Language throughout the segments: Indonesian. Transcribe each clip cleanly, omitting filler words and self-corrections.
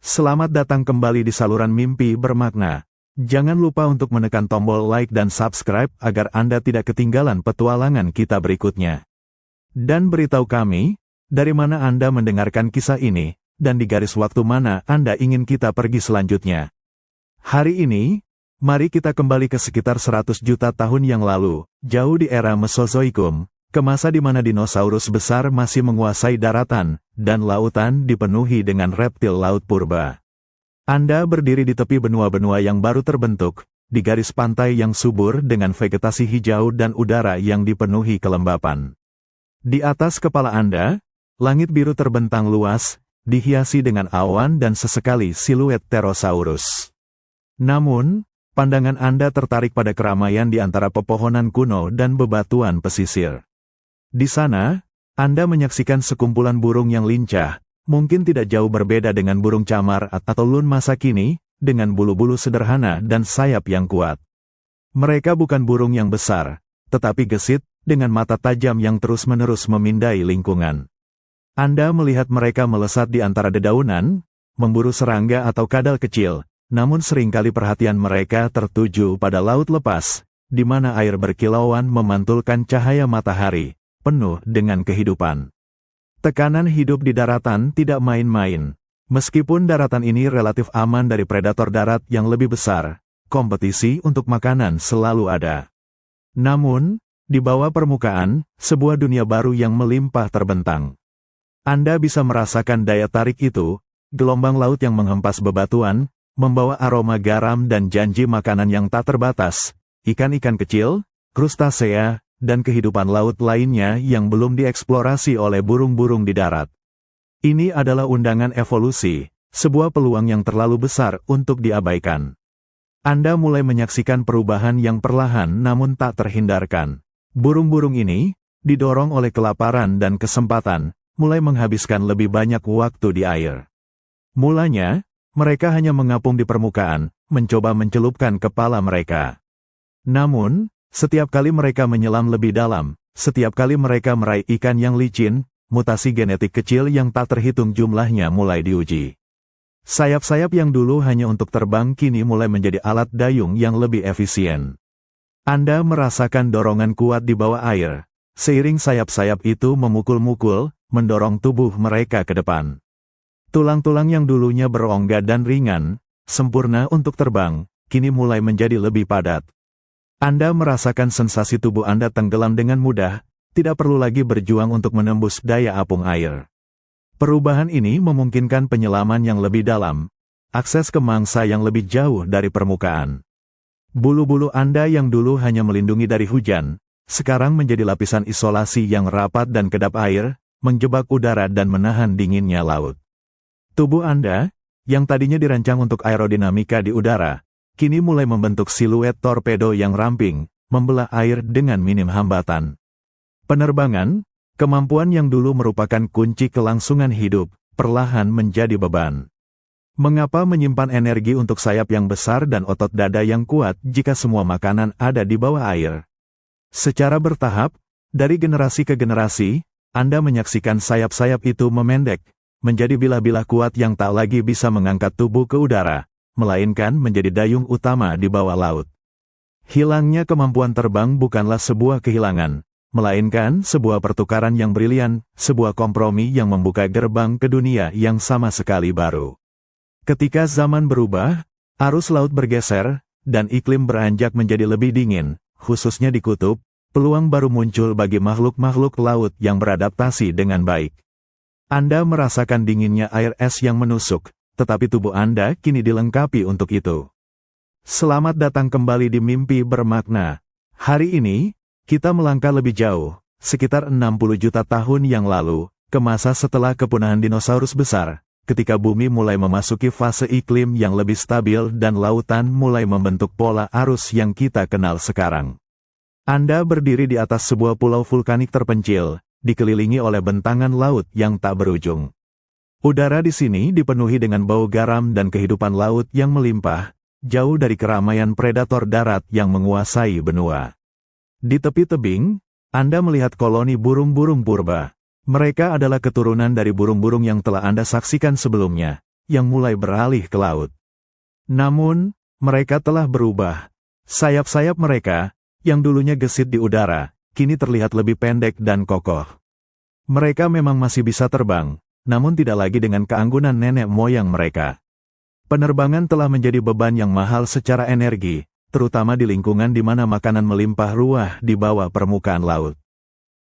Selamat datang kembali di saluran mimpi bermakna. Jangan lupa untuk menekan tombol like dan subscribe agar Anda tidak ketinggalan petualangan kita berikutnya. Dan beritahu kami, dari mana Anda mendengarkan kisah ini, dan di garis waktu mana Anda ingin kita pergi selanjutnya. Hari ini, mari kita kembali ke sekitar 100 juta tahun yang lalu, jauh di era Mesozoikum, ke masa di mana dinosaurus besar masih menguasai daratan, dan lautan dipenuhi dengan reptil laut purba. Anda berdiri di tepi benua-benua yang baru terbentuk, di garis pantai yang subur dengan vegetasi hijau dan udara yang dipenuhi kelembapan. Di atas kepala Anda, langit biru terbentang luas, dihiasi dengan awan dan sesekali siluet pterosaurus. Namun, pandangan Anda tertarik pada keramaian di antara pepohonan kuno dan bebatuan pesisir. Di sana, Anda menyaksikan sekumpulan burung yang lincah, mungkin tidak jauh berbeda dengan burung camar atau loon masa kini, dengan bulu-bulu sederhana dan sayap yang kuat. Mereka bukan burung yang besar, tetapi gesit, dengan mata tajam yang terus-menerus memindai lingkungan. Anda melihat mereka melesat di antara dedaunan, memburu serangga atau kadal kecil, namun seringkali perhatian mereka tertuju pada laut lepas, di mana air berkilauan memantulkan cahaya matahari, penuh dengan kehidupan. Tekanan hidup di daratan tidak main-main. Meskipun daratan ini relatif aman dari predator darat yang lebih besar, kompetisi untuk makanan selalu ada. Namun, di bawah permukaan, sebuah dunia baru yang melimpah terbentang. Anda bisa merasakan daya tarik itu, gelombang laut yang menghempas bebatuan, membawa aroma garam dan janji makanan yang tak terbatas, ikan-ikan kecil, krustasea, dan kehidupan laut lainnya yang belum dieksplorasi oleh burung-burung di darat. Ini adalah undangan evolusi, sebuah peluang yang terlalu besar untuk diabaikan. Anda mulai menyaksikan perubahan yang perlahan namun tak terhindarkan. Burung-burung ini, didorong oleh kelaparan dan kesempatan, mulai menghabiskan lebih banyak waktu di air. Mulanya, mereka hanya mengapung di permukaan, mencoba mencelupkan kepala mereka. Namun, setiap kali mereka menyelam lebih dalam, setiap kali mereka meraih ikan yang licin, mutasi genetik kecil yang tak terhitung jumlahnya mulai diuji. Sayap-sayap yang dulu hanya untuk terbang kini mulai menjadi alat dayung yang lebih efisien. Anda merasakan dorongan kuat di bawah air, seiring sayap-sayap itu memukul-mukul, mendorong tubuh mereka ke depan. Tulang-tulang yang dulunya berongga dan ringan, sempurna untuk terbang, kini mulai menjadi lebih padat. Anda merasakan sensasi tubuh Anda tenggelam dengan mudah, tidak perlu lagi berjuang untuk menembus daya apung air. Perubahan ini memungkinkan penyelaman yang lebih dalam, akses ke mangsa yang lebih jauh dari permukaan. Bulu-bulu Anda yang dulu hanya melindungi dari hujan, sekarang menjadi lapisan isolasi yang rapat dan kedap air, menjebak udara dan menahan dinginnya laut. Tubuh Anda, yang tadinya dirancang untuk aerodinamika di udara, kini mulai membentuk siluet torpedo yang ramping, membelah air dengan minim hambatan. Penerbangan, kemampuan yang dulu merupakan kunci kelangsungan hidup, perlahan menjadi beban. Mengapa menyimpan energi untuk sayap yang besar dan otot dada yang kuat jika semua makanan ada di bawah air? Secara bertahap, dari generasi ke generasi, Anda menyaksikan sayap-sayap itu memendek, menjadi bilah-bilah kuat yang tak lagi bisa mengangkat tubuh ke udara, melainkan menjadi dayung utama di bawah laut. Hilangnya kemampuan terbang bukanlah sebuah kehilangan, melainkan sebuah pertukaran yang brilian, sebuah kompromi yang membuka gerbang ke dunia yang sama sekali baru. Ketika zaman berubah, arus laut bergeser, dan iklim beranjak menjadi lebih dingin, khususnya di kutub, peluang baru muncul bagi makhluk-makhluk laut yang beradaptasi dengan baik. Anda merasakan dinginnya air es yang menusuk, tetapi tubuh Anda kini dilengkapi untuk itu. Selamat datang kembali di Mimpi Bermakna. Hari ini, kita melangkah lebih jauh, sekitar 60 juta tahun yang lalu, ke masa setelah kepunahan dinosaurus besar, ketika bumi mulai memasuki fase iklim yang lebih stabil dan lautan mulai membentuk pola arus yang kita kenal sekarang. Anda berdiri di atas sebuah pulau vulkanik terpencil, dikelilingi oleh bentangan laut yang tak berujung. Udara di sini dipenuhi dengan bau garam dan kehidupan laut yang melimpah, jauh dari keramaian predator darat yang menguasai benua. Di tepi tebing, Anda melihat koloni burung-burung purba. Mereka adalah keturunan dari burung-burung yang telah Anda saksikan sebelumnya, yang mulai beralih ke laut. Namun, mereka telah berubah. Sayap-sayap mereka, yang dulunya gesit di udara, kini terlihat lebih pendek dan kokoh. Mereka memang masih bisa terbang, namun tidak lagi dengan keanggunan nenek moyang mereka. Penerbangan telah menjadi beban yang mahal secara energi, terutama di lingkungan di mana makanan melimpah ruah di bawah permukaan laut.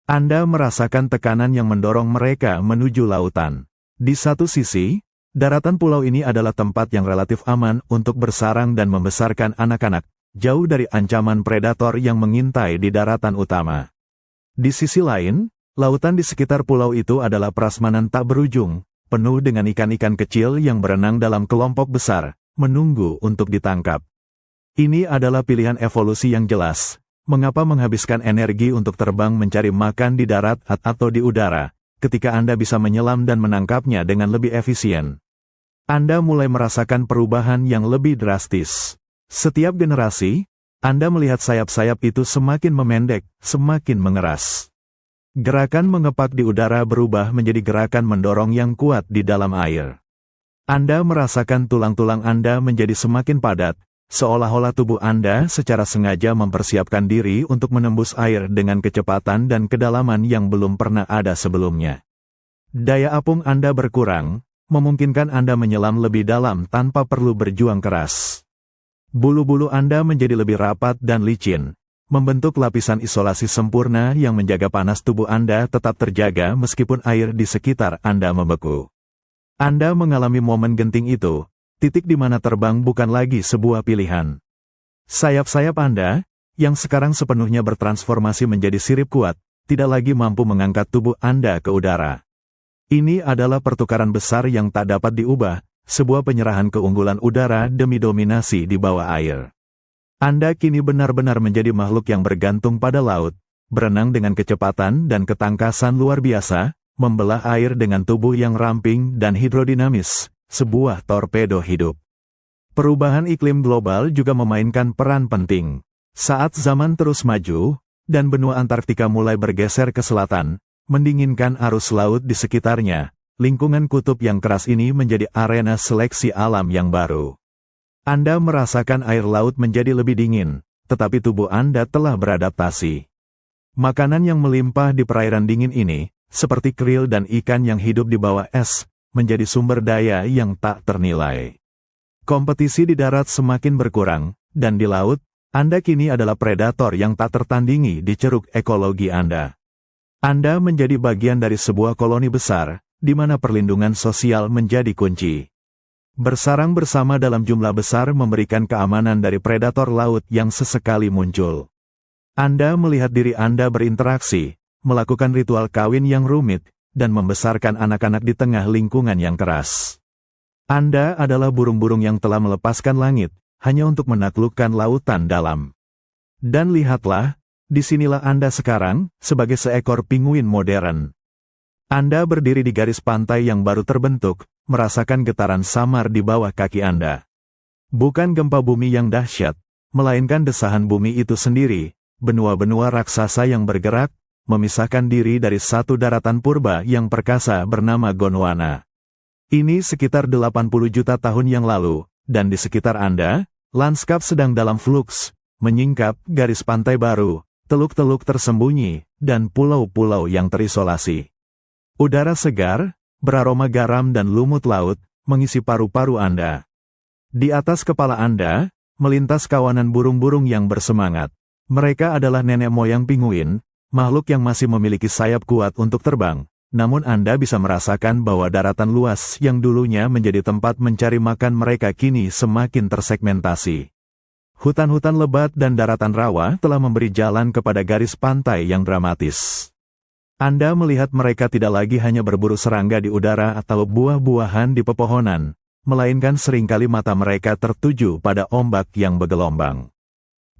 Anda merasakan tekanan yang mendorong mereka menuju lautan. Di satu sisi, daratan pulau ini adalah tempat yang relatif aman untuk bersarang dan membesarkan anak-anak, jauh dari ancaman predator yang mengintai di daratan utama. Di sisi lain, lautan di sekitar pulau itu adalah prasmanan tak berujung, penuh dengan ikan-ikan kecil yang berenang dalam kelompok besar, menunggu untuk ditangkap. Ini adalah pilihan evolusi yang jelas. Mengapa menghabiskan energi untuk terbang mencari makan di darat atau di udara, ketika Anda bisa menyelam dan menangkapnya dengan lebih efisien? Anda mulai merasakan perubahan yang lebih drastis. Setiap generasi, Anda melihat sayap-sayap itu semakin memendek, semakin mengeras. Gerakan mengepak di udara berubah menjadi gerakan mendorong yang kuat di dalam air. Anda merasakan tulang-tulang Anda menjadi semakin padat, seolah-olah tubuh Anda secara sengaja mempersiapkan diri untuk menembus air dengan kecepatan dan kedalaman yang belum pernah ada sebelumnya. Daya apung Anda berkurang, memungkinkan Anda menyelam lebih dalam tanpa perlu berjuang keras. Bulu-bulu Anda menjadi lebih rapat dan licin, membentuk lapisan isolasi sempurna yang menjaga panas tubuh Anda tetap terjaga meskipun air di sekitar Anda membeku. Anda mengalami momen genting itu, titik di mana terbang bukan lagi sebuah pilihan. Sayap-sayap Anda, yang sekarang sepenuhnya bertransformasi menjadi sirip kuat, tidak lagi mampu mengangkat tubuh Anda ke udara. Ini adalah pertukaran besar yang tak dapat diubah, sebuah penyerahan keunggulan udara demi dominasi di bawah air. Anda kini benar-benar menjadi makhluk yang bergantung pada laut, berenang dengan kecepatan dan ketangkasan luar biasa, membelah air dengan tubuh yang ramping dan hidrodinamis, sebuah torpedo hidup. Perubahan iklim global juga memainkan peran penting. Saat zaman terus maju, dan benua Antarktika mulai bergeser ke selatan, mendinginkan arus laut di sekitarnya, lingkungan kutub yang keras ini menjadi arena seleksi alam yang baru. Anda merasakan air laut menjadi lebih dingin, tetapi tubuh Anda telah beradaptasi. Makanan yang melimpah di perairan dingin ini, seperti krill dan ikan yang hidup di bawah es, menjadi sumber daya yang tak ternilai. Kompetisi di darat semakin berkurang, dan di laut, Anda kini adalah predator yang tak tertandingi di ceruk ekologi Anda. Anda menjadi bagian dari sebuah koloni besar, di mana perlindungan sosial menjadi kunci. Bersarang bersama dalam jumlah besar memberikan keamanan dari predator laut yang sesekali muncul. Anda melihat diri Anda berinteraksi, melakukan ritual kawin yang rumit, dan membesarkan anak-anak di tengah lingkungan yang keras. Anda adalah burung-burung yang telah melepaskan langit, hanya untuk menaklukkan lautan dalam. Dan lihatlah, disinilah Anda sekarang, sebagai seekor pinguin modern. Anda berdiri di garis pantai yang baru terbentuk, merasakan getaran samar di bawah kaki Anda. Bukan gempa bumi yang dahsyat, melainkan desahan bumi itu sendiri, benua-benua raksasa yang bergerak, memisahkan diri dari satu daratan purba yang perkasa bernama Gondwana. Ini sekitar 80 juta tahun yang lalu, dan di sekitar Anda, lanskap sedang dalam fluks, menyingkap garis pantai baru, teluk-teluk tersembunyi, dan pulau-pulau yang terisolasi. Udara segar, beraroma garam dan lumut laut, mengisi paru-paru Anda. Di atas kepala Anda, melintas kawanan burung-burung yang bersemangat. Mereka adalah nenek moyang pinguin, makhluk yang masih memiliki sayap kuat untuk terbang, namun Anda bisa merasakan bahwa daratan luas yang dulunya menjadi tempat mencari makan mereka kini semakin tersegmentasi. Hutan-hutan lebat dan daratan rawa telah memberi jalan kepada garis pantai yang dramatis. Anda melihat mereka tidak lagi hanya berburu serangga di udara atau buah-buahan di pepohonan, melainkan seringkali mata mereka tertuju pada ombak yang bergelombang.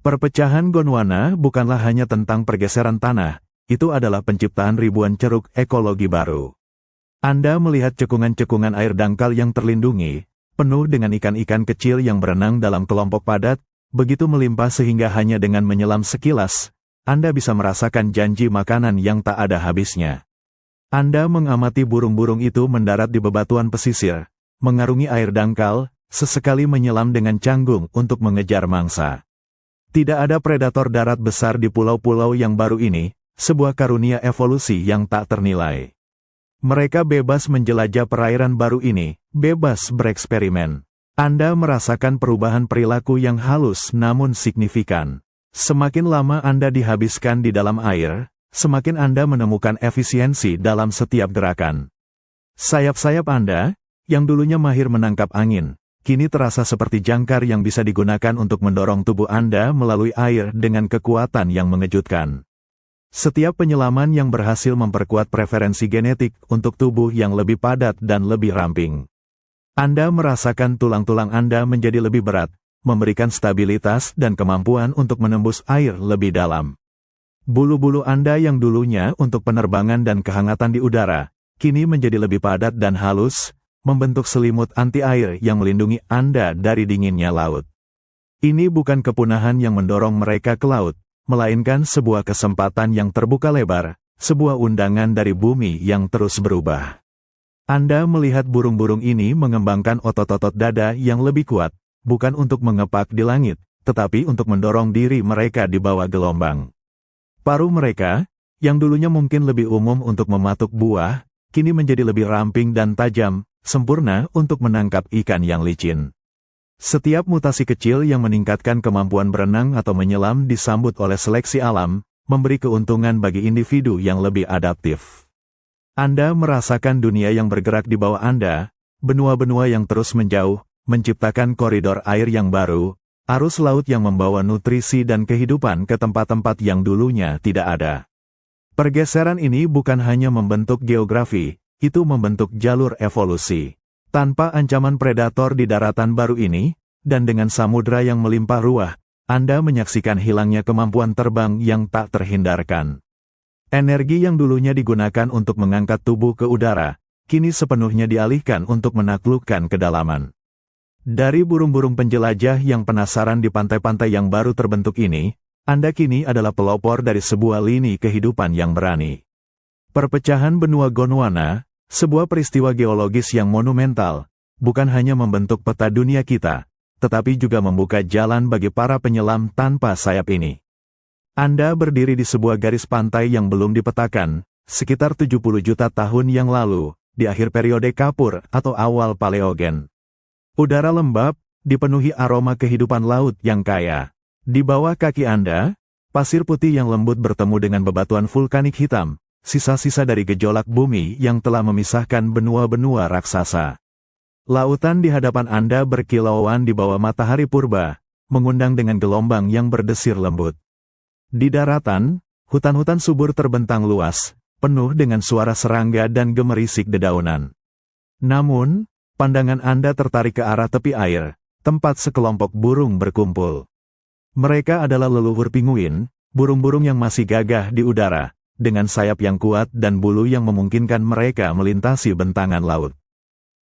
Perpecahan Gondwana bukanlah hanya tentang pergeseran tanah, itu adalah penciptaan ribuan ceruk ekologi baru. Anda melihat cekungan-cekungan air dangkal yang terlindungi, penuh dengan ikan-ikan kecil yang berenang dalam kelompok padat, begitu melimpah sehingga hanya dengan menyelam sekilas, Anda bisa merasakan janji makanan yang tak ada habisnya. Anda mengamati burung-burung itu mendarat di bebatuan pesisir, mengarungi air dangkal, sesekali menyelam dengan canggung untuk mengejar mangsa. Tidak ada predator darat besar di pulau-pulau yang baru ini, sebuah karunia evolusi yang tak ternilai. Mereka bebas menjelajah perairan baru ini, bebas bereksperimen. Anda merasakan perubahan perilaku yang halus namun signifikan. Semakin lama Anda dihabiskan di dalam air, semakin Anda menemukan efisiensi dalam setiap gerakan. Sayap-sayap Anda, yang dulunya mahir menangkap angin, kini terasa seperti jangkar yang bisa digunakan untuk mendorong tubuh Anda melalui air dengan kekuatan yang mengejutkan. Setiap penyelaman yang berhasil memperkuat preferensi genetik untuk tubuh yang lebih padat dan lebih ramping. Anda merasakan tulang-tulang Anda menjadi lebih berat, memberikan stabilitas dan kemampuan untuk menembus air lebih dalam. Bulu-bulu Anda yang dulunya untuk penerbangan dan kehangatan di udara, kini menjadi lebih padat dan halus, membentuk selimut anti-air yang melindungi Anda dari dinginnya laut. Ini bukan kepunahan yang mendorong mereka ke laut, melainkan sebuah kesempatan yang terbuka lebar, sebuah undangan dari bumi yang terus berubah. Anda melihat burung-burung ini mengembangkan otot-otot dada yang lebih kuat, bukan untuk mengepak di langit, tetapi untuk mendorong diri mereka di bawah gelombang. Paruh mereka, yang dulunya mungkin lebih umum untuk mematuk buah, kini menjadi lebih ramping dan tajam, sempurna untuk menangkap ikan yang licin. Setiap mutasi kecil yang meningkatkan kemampuan berenang atau menyelam disambut oleh seleksi alam, memberi keuntungan bagi individu yang lebih adaptif. Anda merasakan dunia yang bergerak di bawah Anda, benua-benua yang terus menjauh, menciptakan koridor air yang baru, arus laut yang membawa nutrisi dan kehidupan ke tempat-tempat yang dulunya tidak ada. Pergeseran ini bukan hanya membentuk geografi, itu membentuk jalur evolusi. Tanpa ancaman predator di daratan baru ini, dan dengan samudra yang melimpah ruah, Anda menyaksikan hilangnya kemampuan terbang yang tak terhindarkan. Energi yang dulunya digunakan untuk mengangkat tubuh ke udara, kini sepenuhnya dialihkan untuk menaklukkan kedalaman. Dari burung-burung penjelajah yang penasaran di pantai-pantai yang baru terbentuk ini, Anda kini adalah pelopor dari sebuah lini kehidupan yang berani. Perpecahan benua Gondwana, sebuah peristiwa geologis yang monumental, bukan hanya membentuk peta dunia kita, tetapi juga membuka jalan bagi para penyelam tanpa sayap ini. Anda berdiri di sebuah garis pantai yang belum dipetakan, sekitar 70 juta tahun yang lalu, di akhir periode Kapur atau awal Paleogen. Udara lembab, dipenuhi aroma kehidupan laut yang kaya. Di bawah kaki Anda, pasir putih yang lembut bertemu dengan bebatuan vulkanik hitam, sisa-sisa dari gejolak bumi yang telah memisahkan benua-benua raksasa. Lautan di hadapan Anda berkilauan di bawah matahari purba, mengundang dengan gelombang yang berdesir lembut. Di daratan, hutan-hutan subur terbentang luas, penuh dengan suara serangga dan gemerisik dedaunan. Namun, pandangan Anda tertarik ke arah tepi air, tempat sekelompok burung berkumpul. Mereka adalah leluhur pinguin, burung-burung yang masih gagah di udara, dengan sayap yang kuat dan bulu yang memungkinkan mereka melintasi bentangan laut.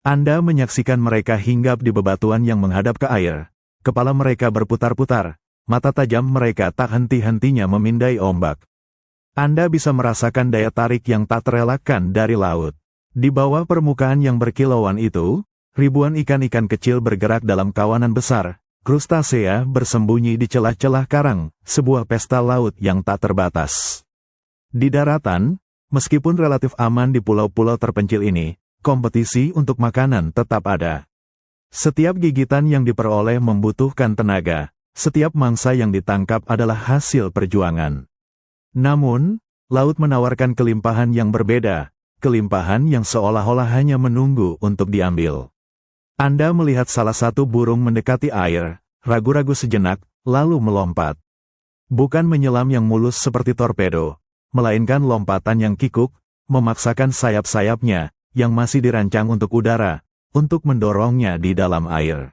Anda menyaksikan mereka hinggap di bebatuan yang menghadap ke air, kepala mereka berputar-putar, mata tajam mereka tak henti-hentinya memindai ombak. Anda bisa merasakan daya tarik yang tak terelakkan dari laut. Di bawah permukaan yang berkilauan itu, ribuan ikan-ikan kecil bergerak dalam kawanan besar, krustasea bersembunyi di celah-celah karang, sebuah pesta laut yang tak terbatas. Di daratan, meskipun relatif aman di pulau-pulau terpencil ini, kompetisi untuk makanan tetap ada. Setiap gigitan yang diperoleh membutuhkan tenaga, setiap mangsa yang ditangkap adalah hasil perjuangan. Namun, laut menawarkan kelimpahan yang berbeda, kelimpahan yang seolah-olah hanya menunggu untuk diambil. Anda melihat salah satu burung mendekati air, ragu-ragu sejenak, lalu melompat. Bukan menyelam yang mulus seperti torpedo, melainkan lompatan yang kikuk, memaksakan sayap-sayapnya, yang masih dirancang untuk udara, untuk mendorongnya di dalam air.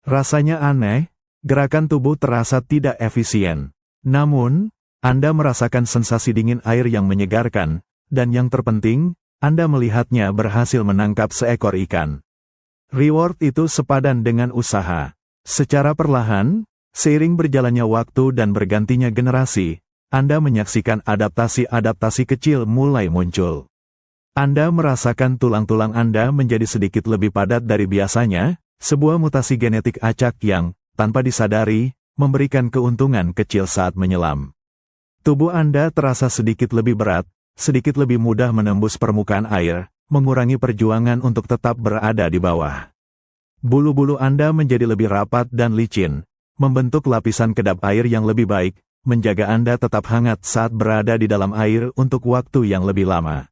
Rasanya aneh, gerakan tubuh terasa tidak efisien. Namun, Anda merasakan sensasi dingin air yang menyegarkan, dan yang terpenting, Anda melihatnya berhasil menangkap seekor ikan. Reward itu sepadan dengan usaha. Secara perlahan, seiring berjalannya waktu dan bergantinya generasi, Anda menyaksikan adaptasi-adaptasi kecil mulai muncul. Anda merasakan tulang-tulang Anda menjadi sedikit lebih padat dari biasanya, sebuah mutasi genetik acak yang, tanpa disadari, memberikan keuntungan kecil saat menyelam. Tubuh Anda terasa sedikit lebih berat, sedikit lebih mudah menembus permukaan air, mengurangi perjuangan untuk tetap berada di bawah. Bulu-bulu Anda menjadi lebih rapat dan licin, membentuk lapisan kedap air yang lebih baik, menjaga Anda tetap hangat saat berada di dalam air untuk waktu yang lebih lama.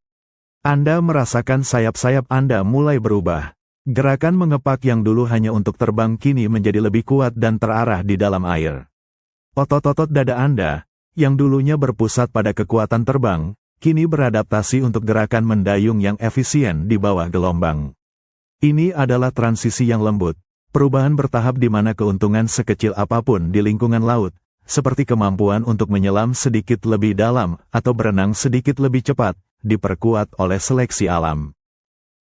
Anda merasakan sayap-sayap Anda mulai berubah. Gerakan mengepak yang dulu hanya untuk terbang kini menjadi lebih kuat dan terarah di dalam air. Otot-otot dada Anda, yang dulunya berpusat pada kekuatan terbang, kini beradaptasi untuk gerakan mendayung yang efisien di bawah gelombang. Ini adalah transisi yang lembut, perubahan bertahap di mana keuntungan sekecil apapun di lingkungan laut, seperti kemampuan untuk menyelam sedikit lebih dalam atau berenang sedikit lebih cepat, diperkuat oleh seleksi alam.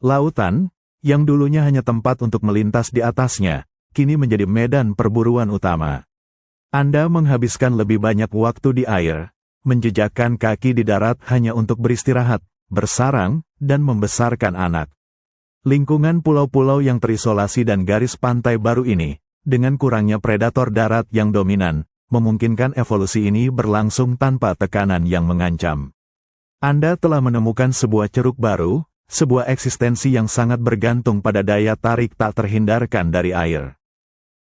Lautan, yang dulunya hanya tempat untuk melintas di atasnya, kini menjadi medan perburuan utama. Anda menghabiskan lebih banyak waktu di air, menjejakkan kaki di darat hanya untuk beristirahat, bersarang, dan membesarkan anak. Lingkungan pulau-pulau yang terisolasi dan garis pantai baru ini, dengan kurangnya predator darat yang dominan, memungkinkan evolusi ini berlangsung tanpa tekanan yang mengancam. Anda telah menemukan sebuah ceruk baru, sebuah eksistensi yang sangat bergantung pada daya tarik tak terhindarkan dari air.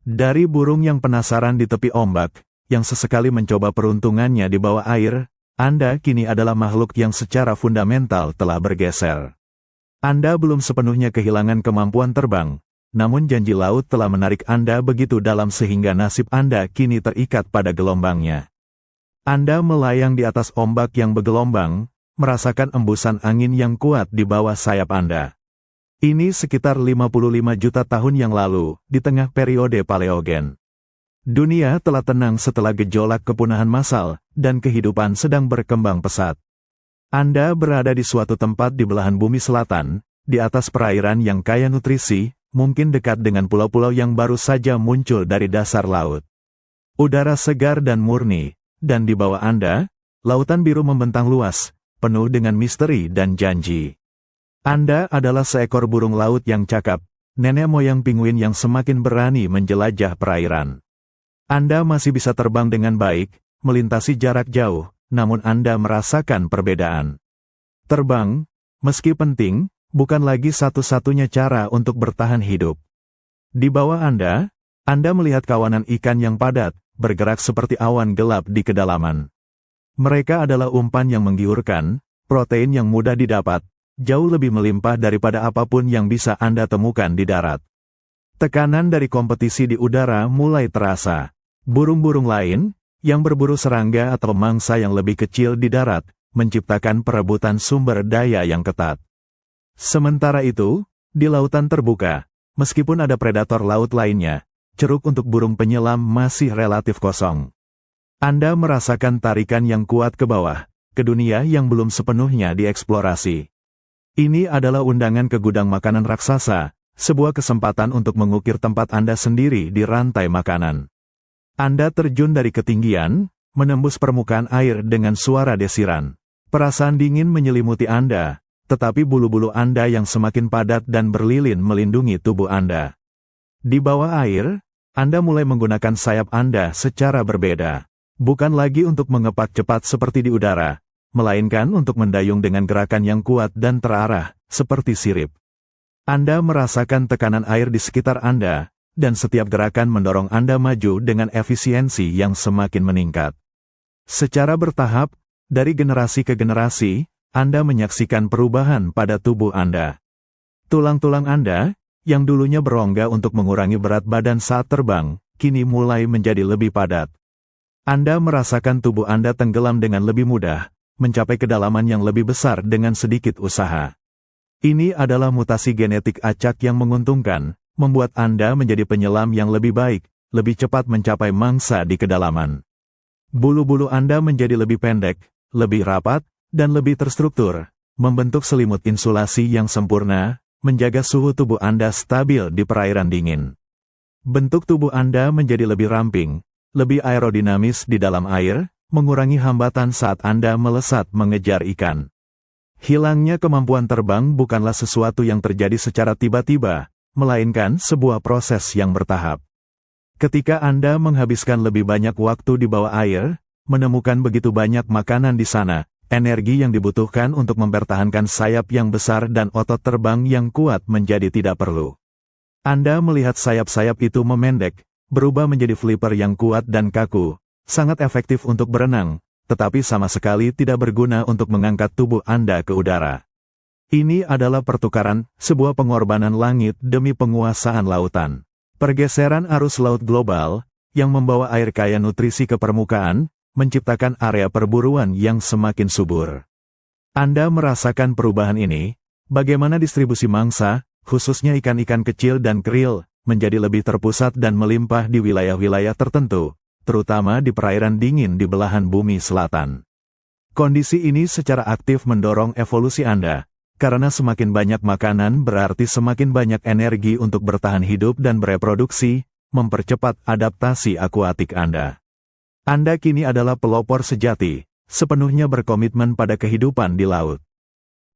Dari burung yang penasaran di tepi ombak, yang sesekali mencoba peruntungannya di bawah air, Anda kini adalah makhluk yang secara fundamental telah bergeser. Anda belum sepenuhnya kehilangan kemampuan terbang, namun janji laut telah menarik Anda begitu dalam sehingga nasib Anda kini terikat pada gelombangnya. Anda melayang di atas ombak yang bergelombang, merasakan embusan angin yang kuat di bawah sayap Anda. Ini sekitar 55 juta tahun yang lalu, di tengah periode Paleogen. Dunia telah tenang setelah gejolak kepunahan massal, dan kehidupan sedang berkembang pesat. Anda berada di suatu tempat di belahan bumi selatan, di atas perairan yang kaya nutrisi, mungkin dekat dengan pulau-pulau yang baru saja muncul dari dasar laut. Udara segar dan murni, dan di bawah Anda, lautan biru membentang luas, penuh dengan misteri dan janji. Anda adalah seekor burung laut yang cakap, nenek moyang penguin yang semakin berani menjelajah perairan. Anda masih bisa terbang dengan baik, melintasi jarak jauh, namun Anda merasakan perbedaan. Terbang, meski penting, bukan lagi satu-satunya cara untuk bertahan hidup. Di bawah Anda melihat kawanan ikan yang padat, bergerak seperti awan gelap di kedalaman. Mereka adalah umpan yang menggiurkan, protein yang mudah didapat, jauh lebih melimpah daripada apapun yang bisa Anda temukan di darat. Tekanan dari kompetisi di udara mulai terasa. Burung-burung lain, yang berburu serangga atau mangsa yang lebih kecil di darat, menciptakan perebutan sumber daya yang ketat. Sementara itu, di lautan terbuka, meskipun ada predator laut lainnya, ceruk untuk burung penyelam masih relatif kosong. Anda merasakan tarikan yang kuat ke bawah, ke dunia yang belum sepenuhnya dieksplorasi. Ini adalah undangan ke gudang makanan raksasa, sebuah kesempatan untuk mengukir tempat Anda sendiri di rantai makanan. Anda terjun dari ketinggian, menembus permukaan air dengan suara desiran. Perasaan dingin menyelimuti Anda, tetapi bulu-bulu Anda yang semakin padat dan berlilin melindungi tubuh Anda. Di bawah air, Anda mulai menggunakan sayap Anda secara berbeda. Bukan lagi untuk mengepak cepat seperti di udara, melainkan untuk mendayung dengan gerakan yang kuat dan terarah, seperti sirip. Anda merasakan tekanan air di sekitar Anda, dan setiap gerakan mendorong Anda maju dengan efisiensi yang semakin meningkat. Secara bertahap, dari generasi ke generasi, Anda menyaksikan perubahan pada tubuh Anda. Tulang-tulang Anda, yang dulunya berongga untuk mengurangi berat badan saat terbang, kini mulai menjadi lebih padat. Anda merasakan tubuh Anda tenggelam dengan lebih mudah, mencapai kedalaman yang lebih besar dengan sedikit usaha. Ini adalah mutasi genetik acak yang menguntungkan, membuat Anda menjadi penyelam yang lebih baik, lebih cepat mencapai mangsa di kedalaman. Bulu-bulu Anda menjadi lebih pendek, lebih rapat, dan lebih terstruktur, membentuk selimut insulasi yang sempurna, menjaga suhu tubuh Anda stabil di perairan dingin. Bentuk tubuh Anda menjadi lebih ramping, lebih aerodinamis di dalam air, mengurangi hambatan saat Anda melesat mengejar ikan. Hilangnya kemampuan terbang bukanlah sesuatu yang terjadi secara tiba-tiba, melainkan sebuah proses yang bertahap. Ketika Anda menghabiskan lebih banyak waktu di bawah air, menemukan begitu banyak makanan di sana, energi yang dibutuhkan untuk mempertahankan sayap yang besar dan otot terbang yang kuat menjadi tidak perlu. Anda melihat sayap-sayap itu memendek, berubah menjadi flipper yang kuat dan kaku, sangat efektif untuk berenang, tetapi sama sekali tidak berguna untuk mengangkat tubuh Anda ke udara. Ini adalah pertukaran, sebuah pengorbanan langit demi penguasaan lautan. Pergeseran arus laut global, yang membawa air kaya nutrisi ke permukaan, menciptakan area perburuan yang semakin subur. Anda merasakan perubahan ini, bagaimana distribusi mangsa, khususnya ikan-ikan kecil dan krill, menjadi lebih terpusat dan melimpah di wilayah-wilayah tertentu, terutama di perairan dingin di belahan bumi selatan. Kondisi ini secara aktif mendorong evolusi Anda, karena semakin banyak makanan berarti semakin banyak energi untuk bertahan hidup dan bereproduksi, mempercepat adaptasi akuatik Anda. Anda kini adalah pelopor sejati, sepenuhnya berkomitmen pada kehidupan di laut.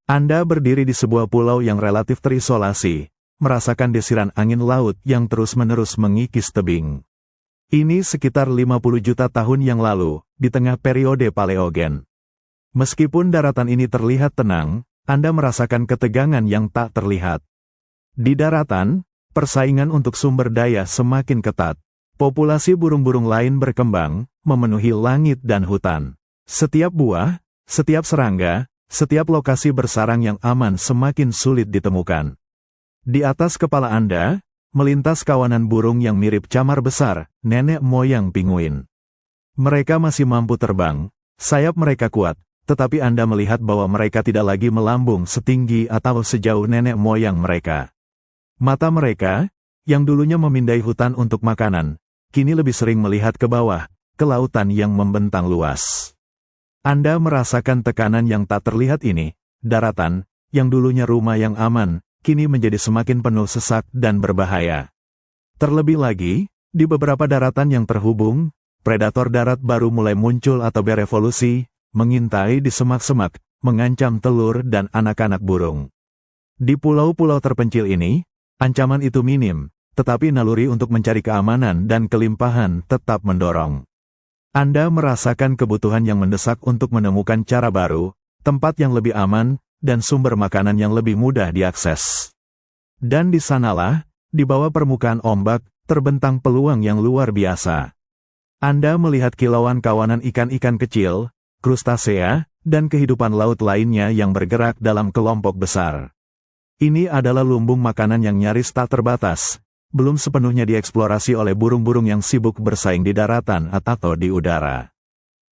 Anda berdiri di sebuah pulau yang relatif terisolasi, merasakan desiran angin laut yang terus-menerus mengikis tebing. Ini sekitar 50 juta tahun yang lalu, di tengah periode Paleogen. Meskipun daratan ini terlihat tenang, Anda merasakan ketegangan yang tak terlihat. Di daratan, persaingan untuk sumber daya semakin ketat. Populasi burung-burung lain berkembang, memenuhi langit dan hutan. Setiap buah, setiap serangga, setiap lokasi bersarang yang aman semakin sulit ditemukan. Di atas kepala Anda, melintas kawanan burung yang mirip camar besar, nenek moyang pinguin. Mereka masih mampu terbang, sayap mereka kuat, tetapi Anda melihat bahwa mereka tidak lagi melambung setinggi atau sejauh nenek moyang mereka. Mata mereka, yang dulunya memindai hutan untuk makanan, kini lebih sering melihat ke bawah, ke lautan yang membentang luas. Anda merasakan tekanan yang tak terlihat ini, daratan, yang dulunya rumah yang aman, kini menjadi semakin penuh sesak dan berbahaya. Terlebih lagi, di beberapa daratan yang terhubung, predator darat baru mulai muncul atau berevolusi, mengintai di semak-semak, mengancam telur dan anak-anak burung. Di pulau-pulau terpencil ini, ancaman itu minim, tetapi naluri untuk mencari keamanan dan kelimpahan tetap mendorong. Anda merasakan kebutuhan yang mendesak untuk menemukan cara baru, tempat yang lebih aman, dan sumber makanan yang lebih mudah diakses. Dan di sanalah, di bawah permukaan ombak, terbentang peluang yang luar biasa. Anda melihat kilauan kawanan ikan-ikan kecil, krustasea, dan kehidupan laut lainnya yang bergerak dalam kelompok besar. Ini adalah lumbung makanan yang nyaris tak terbatas, belum sepenuhnya dieksplorasi oleh burung-burung yang sibuk bersaing di daratan atau di udara.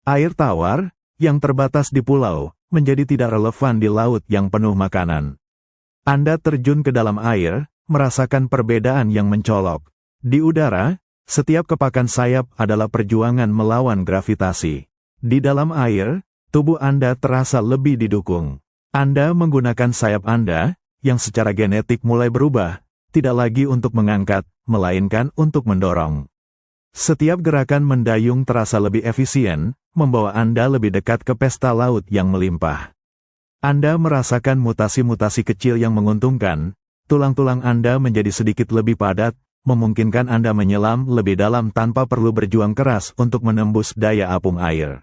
Air tawar, yang terbatas di pulau, menjadi tidak relevan di laut yang penuh makanan. Anda terjun ke dalam air, merasakan perbedaan yang mencolok. Di udara, setiap kepakan sayap adalah perjuangan melawan gravitasi. Di dalam air, tubuh Anda terasa lebih didukung. Anda menggunakan sayap Anda, yang secara genetik mulai berubah, tidak lagi untuk mengangkat, melainkan untuk mendorong. Setiap gerakan mendayung terasa lebih efisien, membawa Anda lebih dekat ke pesta laut yang melimpah. Anda merasakan mutasi-mutasi kecil yang menguntungkan, tulang-tulang Anda menjadi sedikit lebih padat, memungkinkan Anda menyelam lebih dalam tanpa perlu berjuang keras untuk menembus daya apung air.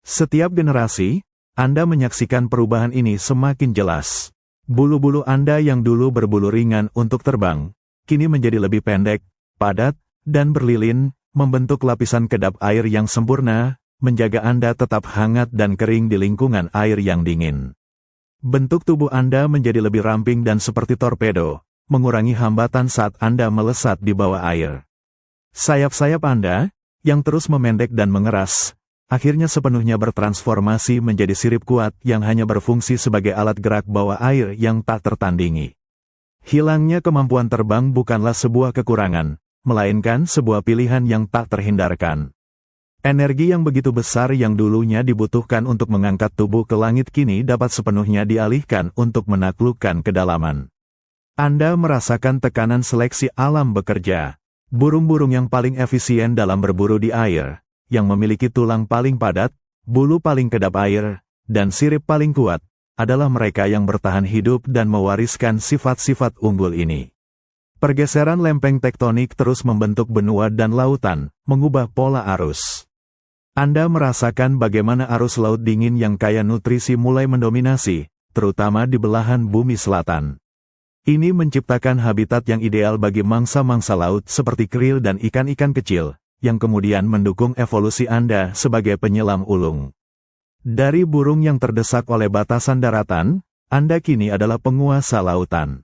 Setiap generasi, Anda menyaksikan perubahan ini semakin jelas. Bulu-bulu Anda yang dulu berbulu ringan untuk terbang, kini menjadi lebih pendek, padat, dan berlilin, membentuk lapisan kedap air yang sempurna, menjaga Anda tetap hangat dan kering di lingkungan air yang dingin. Bentuk tubuh Anda menjadi lebih ramping dan seperti torpedo, mengurangi hambatan saat Anda melesat di bawah air. Sayap-sayap Anda, yang terus memendek dan mengeras, akhirnya sepenuhnya bertransformasi menjadi sirip kuat yang hanya berfungsi sebagai alat gerak bawah air yang tak tertandingi. Hilangnya kemampuan terbang bukanlah sebuah kekurangan, melainkan sebuah pilihan yang tak terhindarkan. Energi yang begitu besar yang dulunya dibutuhkan untuk mengangkat tubuh ke langit kini dapat sepenuhnya dialihkan untuk menaklukkan kedalaman. Anda merasakan tekanan seleksi alam bekerja. Burung-burung yang paling efisien dalam berburu di air, yang memiliki tulang paling padat, bulu paling kedap air, dan sirip paling kuat, adalah mereka yang bertahan hidup dan mewariskan sifat-sifat unggul ini. Pergeseran lempeng tektonik terus membentuk benua dan lautan, mengubah pola arus. Anda merasakan bagaimana arus laut dingin yang kaya nutrisi mulai mendominasi, terutama di belahan bumi selatan. Ini menciptakan habitat yang ideal bagi mangsa-mangsa laut seperti krill dan ikan-ikan kecil, yang kemudian mendukung evolusi Anda sebagai penyelam ulung. Dari burung yang terdesak oleh batasan daratan, Anda kini adalah penguasa lautan.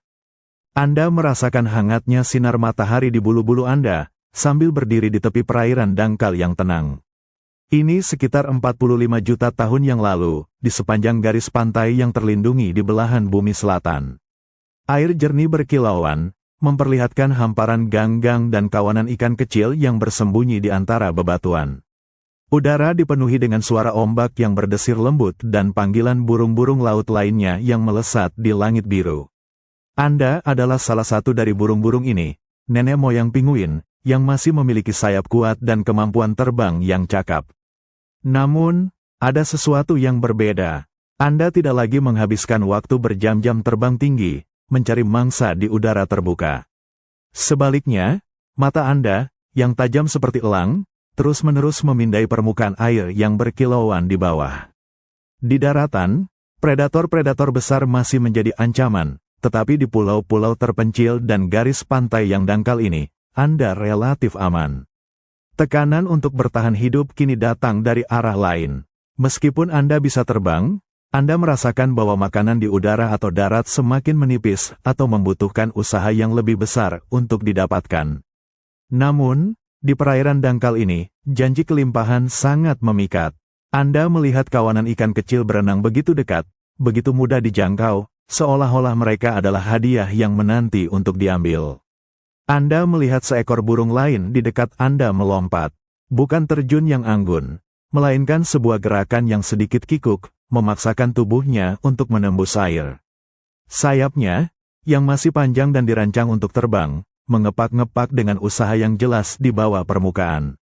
Anda merasakan hangatnya sinar matahari di bulu-bulu Anda, sambil berdiri di tepi perairan dangkal yang tenang. Ini sekitar 45 juta tahun yang lalu, di sepanjang garis pantai yang terlindungi di belahan bumi selatan. Air jernih berkilauan, memperlihatkan hamparan gang-gang dan kawanan ikan kecil yang bersembunyi di antara bebatuan. Udara dipenuhi dengan suara ombak yang berdesir lembut dan panggilan burung-burung laut lainnya yang melesat di langit biru. Anda adalah salah satu dari burung-burung ini, nenek moyang pinguin, yang masih memiliki sayap kuat dan kemampuan terbang yang cakap. Namun, ada sesuatu yang berbeda. Anda tidak lagi menghabiskan waktu berjam-jam terbang tinggi, mencari mangsa di udara terbuka. Sebaliknya, mata Anda, yang tajam seperti elang, terus-menerus memindai permukaan air yang berkilauan di bawah. Di daratan, predator-predator besar masih menjadi ancaman, tetapi di pulau-pulau terpencil dan garis pantai yang dangkal ini, Anda relatif aman. Tekanan untuk bertahan hidup kini datang dari arah lain. Meskipun Anda bisa terbang, Anda merasakan bahwa makanan di udara atau darat semakin menipis atau membutuhkan usaha yang lebih besar untuk didapatkan. Namun, di perairan dangkal ini, janji kelimpahan sangat memikat. Anda melihat kawanan ikan kecil berenang begitu dekat, begitu mudah dijangkau, seolah-olah mereka adalah hadiah yang menanti untuk diambil. Anda melihat seekor burung lain di dekat Anda melompat. Bukan terjun yang anggun, melainkan sebuah gerakan yang sedikit kikuk, memaksakan tubuhnya untuk menembus air. Sayapnya, yang masih panjang dan dirancang untuk terbang, mengepak-ngepak dengan usaha yang jelas di bawah permukaan.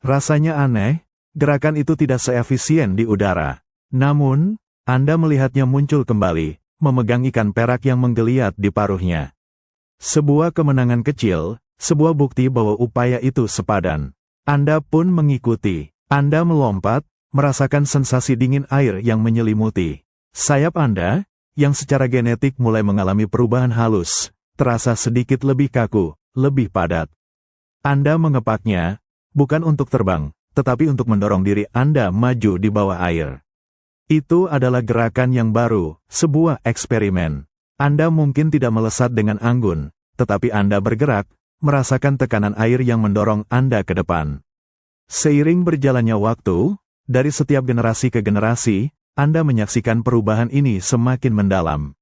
Rasanya aneh, gerakan itu tidak seefisien di udara. Namun, Anda melihatnya muncul kembali, memegang ikan perak yang menggeliat di paruhnya. Sebuah kemenangan kecil, sebuah bukti bahwa upaya itu sepadan. Anda pun mengikuti. Anda melompat, merasakan sensasi dingin air yang menyelimuti. Sayap Anda, yang secara genetik mulai mengalami perubahan halus, terasa sedikit lebih kaku, lebih padat. Anda mengepaknya, bukan untuk terbang, tetapi untuk mendorong diri Anda maju di bawah air. Itu adalah gerakan yang baru, sebuah eksperimen. Anda mungkin tidak melesat dengan anggun, tetapi Anda bergerak, merasakan tekanan air yang mendorong Anda ke depan. Seiring berjalannya waktu, dari setiap generasi ke generasi, Anda menyaksikan perubahan ini semakin mendalam.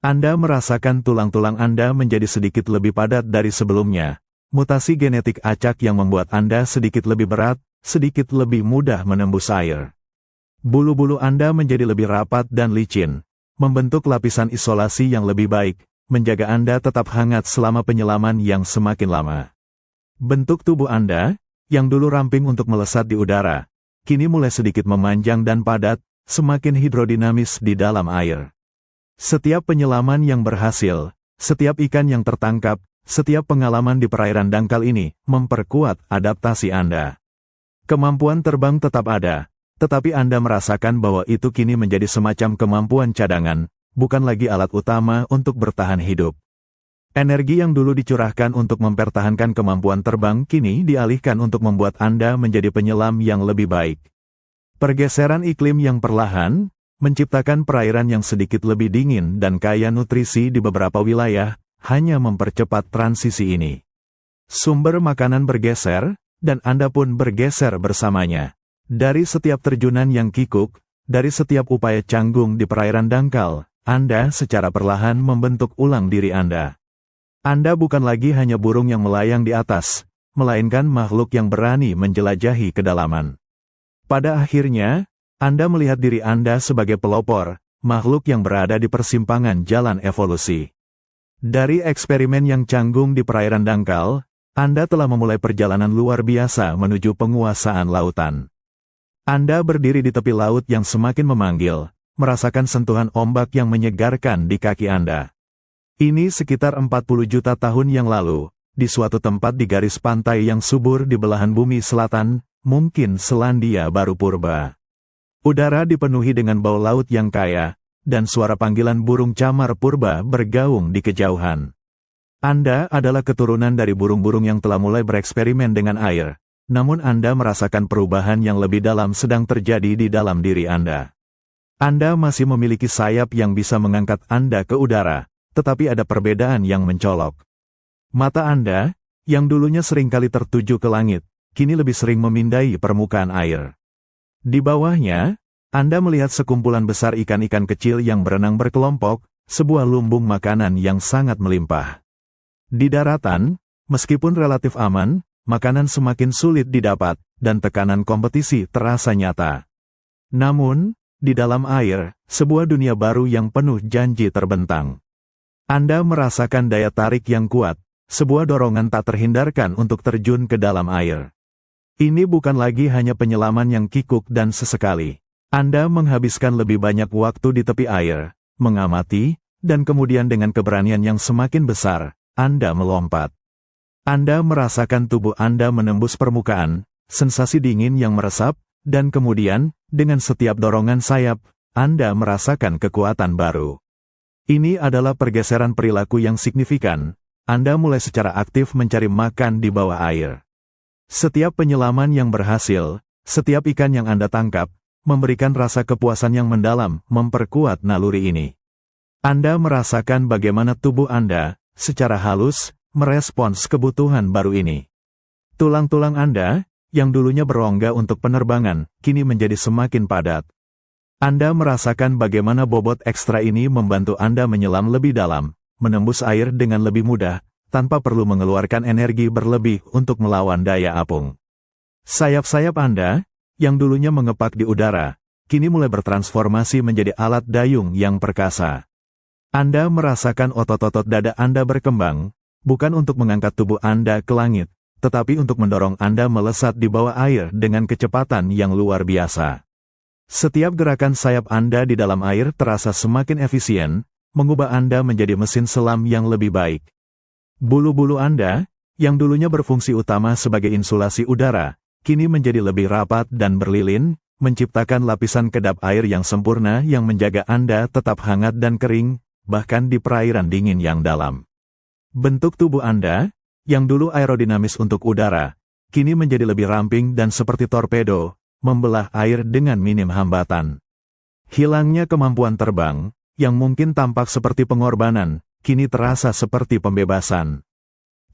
Anda merasakan tulang-tulang Anda menjadi sedikit lebih padat dari sebelumnya. Mutasi genetik acak yang membuat Anda sedikit lebih berat, sedikit lebih mudah menembus air. Bulu-bulu Anda menjadi lebih rapat dan licin, membentuk lapisan isolasi yang lebih baik, menjaga Anda tetap hangat selama penyelaman yang semakin lama. Bentuk tubuh Anda, yang dulu ramping untuk melesat di udara, kini mulai sedikit memanjang dan padat, semakin hidrodinamis di dalam air. Setiap penyelaman yang berhasil, setiap ikan yang tertangkap, setiap pengalaman di perairan dangkal ini, memperkuat adaptasi Anda. Kemampuan terbang tetap ada, tetapi Anda merasakan bahwa itu kini menjadi semacam kemampuan cadangan, bukan lagi alat utama untuk bertahan hidup. Energi yang dulu dicurahkan untuk mempertahankan kemampuan terbang kini dialihkan untuk membuat Anda menjadi penyelam yang lebih baik. Pergeseran iklim yang perlahan, menciptakan perairan yang sedikit lebih dingin dan kaya nutrisi di beberapa wilayah, hanya mempercepat transisi ini. Sumber makanan bergeser, dan Anda pun bergeser bersamanya. Dari setiap terjunan yang kikuk, dari setiap upaya canggung di perairan dangkal, Anda secara perlahan membentuk ulang diri Anda. Anda bukan lagi hanya burung yang melayang di atas, melainkan makhluk yang berani menjelajahi kedalaman. Pada akhirnya, Anda melihat diri Anda sebagai pelopor, makhluk yang berada di persimpangan jalan evolusi. Dari eksperimen yang canggung di perairan dangkal, Anda telah memulai perjalanan luar biasa menuju penguasaan lautan. Anda berdiri di tepi laut yang semakin memanggil, merasakan sentuhan ombak yang menyegarkan di kaki Anda. Ini sekitar 40 juta tahun yang lalu, di suatu tempat di garis pantai yang subur di belahan bumi selatan, mungkin Selandia Baru purba. Udara dipenuhi dengan bau laut yang kaya, dan suara panggilan burung camar purba bergaung di kejauhan. Anda adalah keturunan dari burung-burung yang telah mulai bereksperimen dengan air, namun Anda merasakan perubahan yang lebih dalam sedang terjadi di dalam diri Anda. Anda masih memiliki sayap yang bisa mengangkat Anda ke udara, tetapi ada perbedaan yang mencolok. Mata Anda, yang dulunya seringkali tertuju ke langit, kini lebih sering memindai permukaan air. Di bawahnya, Anda melihat sekumpulan besar ikan-ikan kecil yang berenang berkelompok, sebuah lumbung makanan yang sangat melimpah. Di daratan, meskipun relatif aman, makanan semakin sulit didapat, dan tekanan kompetisi terasa nyata. Namun, di dalam air, sebuah dunia baru yang penuh janji terbentang. Anda merasakan daya tarik yang kuat, sebuah dorongan tak terhindarkan untuk terjun ke dalam air. Ini bukan lagi hanya penyelaman yang kikuk dan sesekali. Anda menghabiskan lebih banyak waktu di tepi air, mengamati, dan kemudian dengan keberanian yang semakin besar, Anda melompat. Anda merasakan tubuh Anda menembus permukaan, sensasi dingin yang meresap, dan kemudian, dengan setiap dorongan sayap, Anda merasakan kekuatan baru. Ini adalah pergeseran perilaku yang signifikan. Anda mulai secara aktif mencari makan di bawah air. Setiap penyelaman yang berhasil, setiap ikan yang Anda tangkap, memberikan rasa kepuasan yang mendalam, memperkuat naluri ini. Anda merasakan bagaimana tubuh Anda, secara halus, merespons kebutuhan baru ini. Tulang-tulang Anda, yang dulunya berongga untuk penerbangan, kini menjadi semakin padat. Anda merasakan bagaimana bobot ekstra ini membantu Anda menyelam lebih dalam, menembus air dengan lebih mudah, tanpa perlu mengeluarkan energi berlebih untuk melawan daya apung. Sayap-sayap Anda, yang dulunya mengepak di udara, kini mulai bertransformasi menjadi alat dayung yang perkasa. Anda merasakan otot-otot dada Anda berkembang, bukan untuk mengangkat tubuh Anda ke langit, tetapi untuk mendorong Anda melesat di bawah air dengan kecepatan yang luar biasa. Setiap gerakan sayap Anda di dalam air terasa semakin efisien, mengubah Anda menjadi mesin selam yang lebih baik. Bulu-bulu Anda, yang dulunya berfungsi utama sebagai insulasi udara, kini menjadi lebih rapat dan berlilin, menciptakan lapisan kedap air yang sempurna yang menjaga Anda tetap hangat dan kering, bahkan di perairan dingin yang dalam. Bentuk tubuh Anda, yang dulu aerodinamis untuk udara, kini menjadi lebih ramping dan seperti torpedo, membelah air dengan minim hambatan. Hilangnya kemampuan terbang, yang mungkin tampak seperti pengorbanan, kini terasa seperti pembebasan.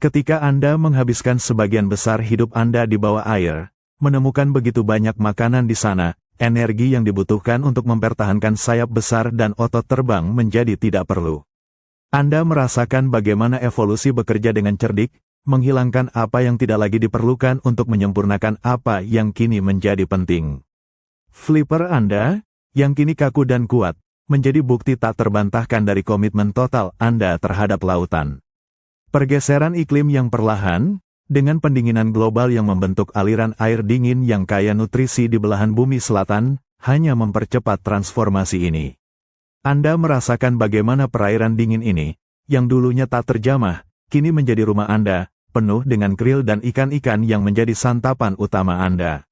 Ketika Anda menghabiskan sebagian besar hidup Anda di bawah air, menemukan begitu banyak makanan di sana, energi yang dibutuhkan untuk mempertahankan sayap besar dan otot terbang menjadi tidak perlu. Anda merasakan bagaimana evolusi bekerja dengan cerdik, menghilangkan apa yang tidak lagi diperlukan untuk menyempurnakan apa yang kini menjadi penting. Flipper Anda, yang kini kaku dan kuat, menjadi bukti tak terbantahkan dari komitmen total Anda terhadap lautan. Pergeseran iklim yang perlahan, dengan pendinginan global yang membentuk aliran air dingin yang kaya nutrisi di belahan bumi selatan, hanya mempercepat transformasi ini. Anda merasakan bagaimana perairan dingin ini, yang dulunya tak terjamah, kini menjadi rumah Anda, penuh dengan krill dan ikan-ikan yang menjadi santapan utama Anda.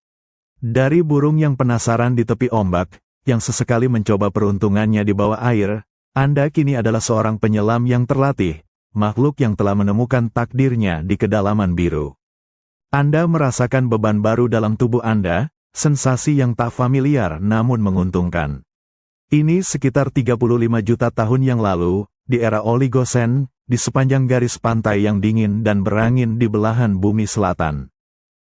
Dari burung yang penasaran di tepi ombak, yang sesekali mencoba peruntungannya di bawah air, Anda kini adalah seorang penyelam yang terlatih, makhluk yang telah menemukan takdirnya di kedalaman biru. Anda merasakan beban baru dalam tubuh Anda, sensasi yang tak familiar namun menguntungkan. Ini sekitar 35 juta tahun yang lalu, di era Oligosen, di sepanjang garis pantai yang dingin dan berangin di belahan bumi selatan.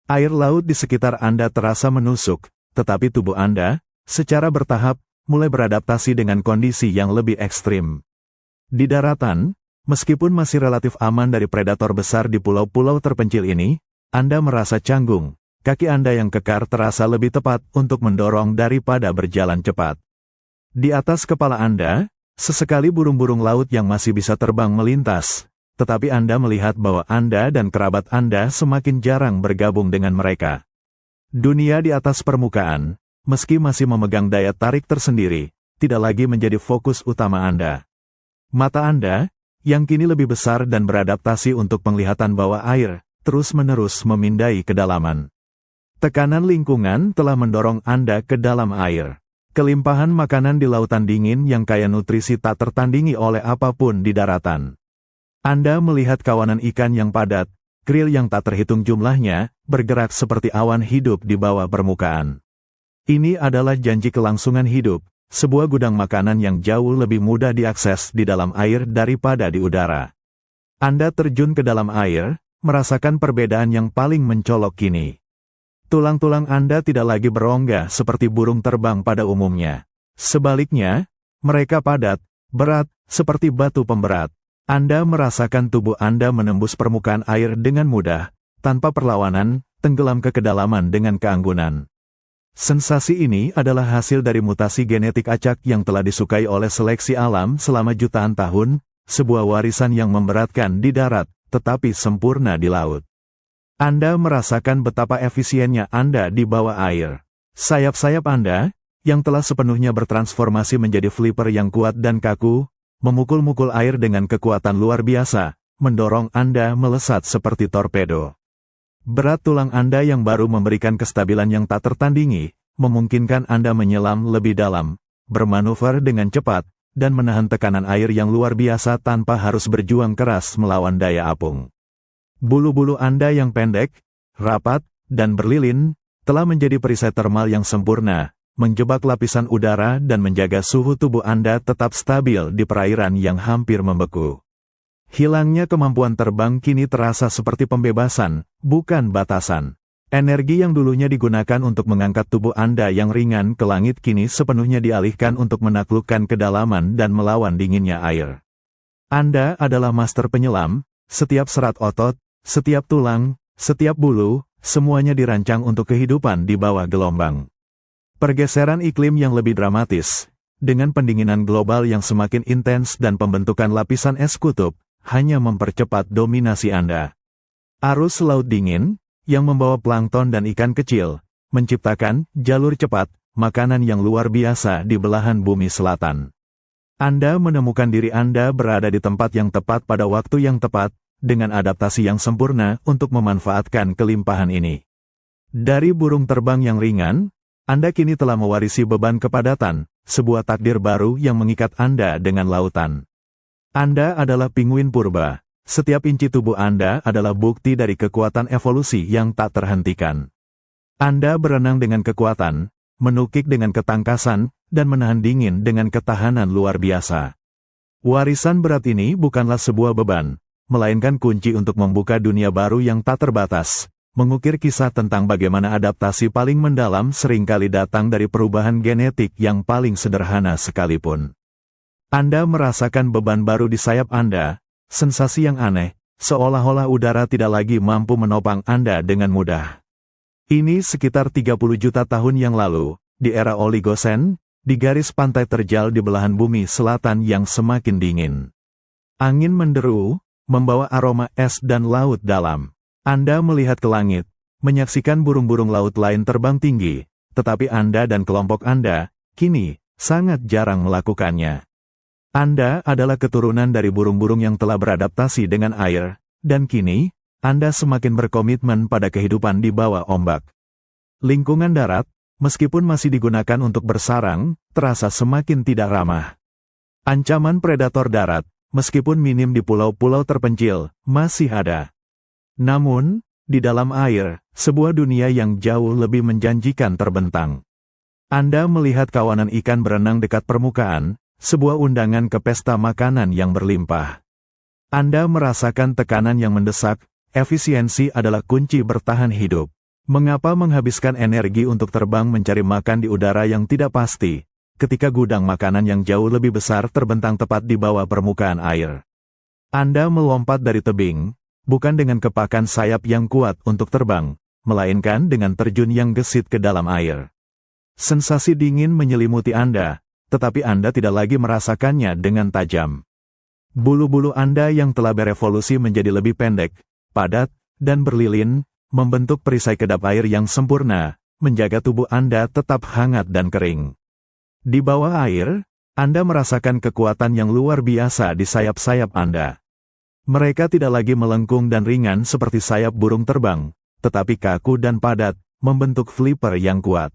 Air laut di sekitar Anda terasa menusuk, tetapi tubuh Anda, secara bertahap, mulai beradaptasi dengan kondisi yang lebih ekstrim. Di daratan, meskipun masih relatif aman dari predator besar di pulau-pulau terpencil ini, Anda merasa canggung, kaki Anda yang kekar terasa lebih tepat untuk mendorong daripada berjalan cepat. Di atas kepala Anda, sesekali burung-burung laut yang masih bisa terbang melintas, tetapi Anda melihat bahwa Anda dan kerabat Anda semakin jarang bergabung dengan mereka. Dunia di atas permukaan, meski masih memegang daya tarik tersendiri, tidak lagi menjadi fokus utama Anda. Mata Anda, yang kini lebih besar dan beradaptasi untuk penglihatan bawah air, terus-menerus memindai kedalaman. Tekanan lingkungan telah mendorong Anda ke dalam air. Kelimpahan makanan di lautan dingin yang kaya nutrisi tak tertandingi oleh apapun di daratan. Anda melihat kawanan ikan yang padat, krill yang tak terhitung jumlahnya, bergerak seperti awan hidup di bawah permukaan. Ini adalah janji kelangsungan hidup, sebuah gudang makanan yang jauh lebih mudah diakses di dalam air daripada di udara. Anda terjun ke dalam air, merasakan perbedaan yang paling mencolok kini. Tulang-tulang Anda tidak lagi berongga seperti burung terbang pada umumnya. Sebaliknya, mereka padat, berat, seperti batu pemberat. Anda merasakan tubuh Anda menembus permukaan air dengan mudah, tanpa perlawanan, tenggelam ke kedalaman dengan keanggunan. Sensasi ini adalah hasil dari mutasi genetik acak yang telah disukai oleh seleksi alam selama jutaan tahun, sebuah warisan yang memberatkan di darat, tetapi sempurna di laut. Anda merasakan betapa efisiennya Anda di bawah air. Sayap-sayap Anda, yang telah sepenuhnya bertransformasi menjadi flipper yang kuat dan kaku, memukul-mukul air dengan kekuatan luar biasa, mendorong Anda melesat seperti torpedo. Berat tulang Anda yang baru memberikan kestabilan yang tak tertandingi, memungkinkan Anda menyelam lebih dalam, bermanuver dengan cepat, dan menahan tekanan air yang luar biasa tanpa harus berjuang keras melawan daya apung. Bulu-bulu Anda yang pendek, rapat, dan berlilin, telah menjadi perisai termal yang sempurna, menjebak lapisan udara dan menjaga suhu tubuh Anda tetap stabil di perairan yang hampir membeku. Hilangnya kemampuan terbang kini terasa seperti pembebasan, bukan batasan. Energi yang dulunya digunakan untuk mengangkat tubuh Anda yang ringan ke langit kini sepenuhnya dialihkan untuk menaklukkan kedalaman dan melawan dinginnya air. Anda adalah master penyelam, setiap serat otot, setiap tulang, setiap bulu, semuanya dirancang untuk kehidupan di bawah gelombang. Pergeseran iklim yang lebih dramatis, dengan pendinginan global yang semakin intens dan pembentukan lapisan es kutub, hanya mempercepat dominasi Anda. Arus laut dingin, yang membawa plankton dan ikan kecil, menciptakan jalur cepat, makanan yang luar biasa di belahan bumi selatan. Anda menemukan diri Anda berada di tempat yang tepat pada waktu yang tepat, dengan adaptasi yang sempurna untuk memanfaatkan kelimpahan ini. Dari burung terbang yang ringan, Anda kini telah mewarisi beban kepadatan, sebuah takdir baru yang mengikat Anda dengan lautan. Anda adalah penguin purba. Setiap inci tubuh Anda adalah bukti dari kekuatan evolusi yang tak terhentikan. Anda berenang dengan kekuatan, menukik dengan ketangkasan, dan menahan dingin dengan ketahanan luar biasa. Warisan berat ini bukanlah sebuah beban, melainkan kunci untuk membuka dunia baru yang tak terbatas, mengukir kisah tentang bagaimana adaptasi paling mendalam seringkali datang dari perubahan genetik yang paling sederhana sekalipun. Anda merasakan beban baru di sayap Anda, sensasi yang aneh, seolah-olah udara tidak lagi mampu menopang Anda dengan mudah. Ini sekitar 30 juta tahun yang lalu, di era Oligosen, di garis pantai terjal di belahan bumi selatan yang semakin dingin. Angin menderu, membawa aroma es dan laut dalam. Anda melihat ke langit, menyaksikan burung-burung laut lain terbang tinggi, tetapi Anda dan kelompok Anda, kini, sangat jarang melakukannya. Anda adalah keturunan dari burung-burung yang telah beradaptasi dengan air, dan kini, Anda semakin berkomitmen pada kehidupan di bawah ombak. Lingkungan darat, meskipun masih digunakan untuk bersarang, terasa semakin tidak ramah. Ancaman predator darat, meskipun minim di pulau-pulau terpencil, masih ada. Namun, di dalam air, sebuah dunia yang jauh lebih menjanjikan terbentang. Anda melihat kawanan ikan berenang dekat permukaan, sebuah undangan ke pesta makanan yang berlimpah. Anda merasakan tekanan yang mendesak, efisiensi adalah kunci bertahan hidup. Mengapa menghabiskan energi untuk terbang mencari makan di udara yang tidak pasti, ketika gudang makanan yang jauh lebih besar terbentang tepat di bawah permukaan air? Anda melompat dari tebing, bukan dengan kepakan sayap yang kuat untuk terbang, melainkan dengan terjun yang gesit ke dalam air. Sensasi dingin menyelimuti Anda, tetapi Anda tidak lagi merasakannya dengan tajam. Bulu-bulu Anda yang telah berevolusi menjadi lebih pendek, padat, dan berlilin, membentuk perisai kedap air yang sempurna, menjaga tubuh Anda tetap hangat dan kering. Di bawah air, Anda merasakan kekuatan yang luar biasa di sayap-sayap Anda. Mereka tidak lagi melengkung dan ringan seperti sayap burung terbang, tetapi kaku dan padat, membentuk flipper yang kuat.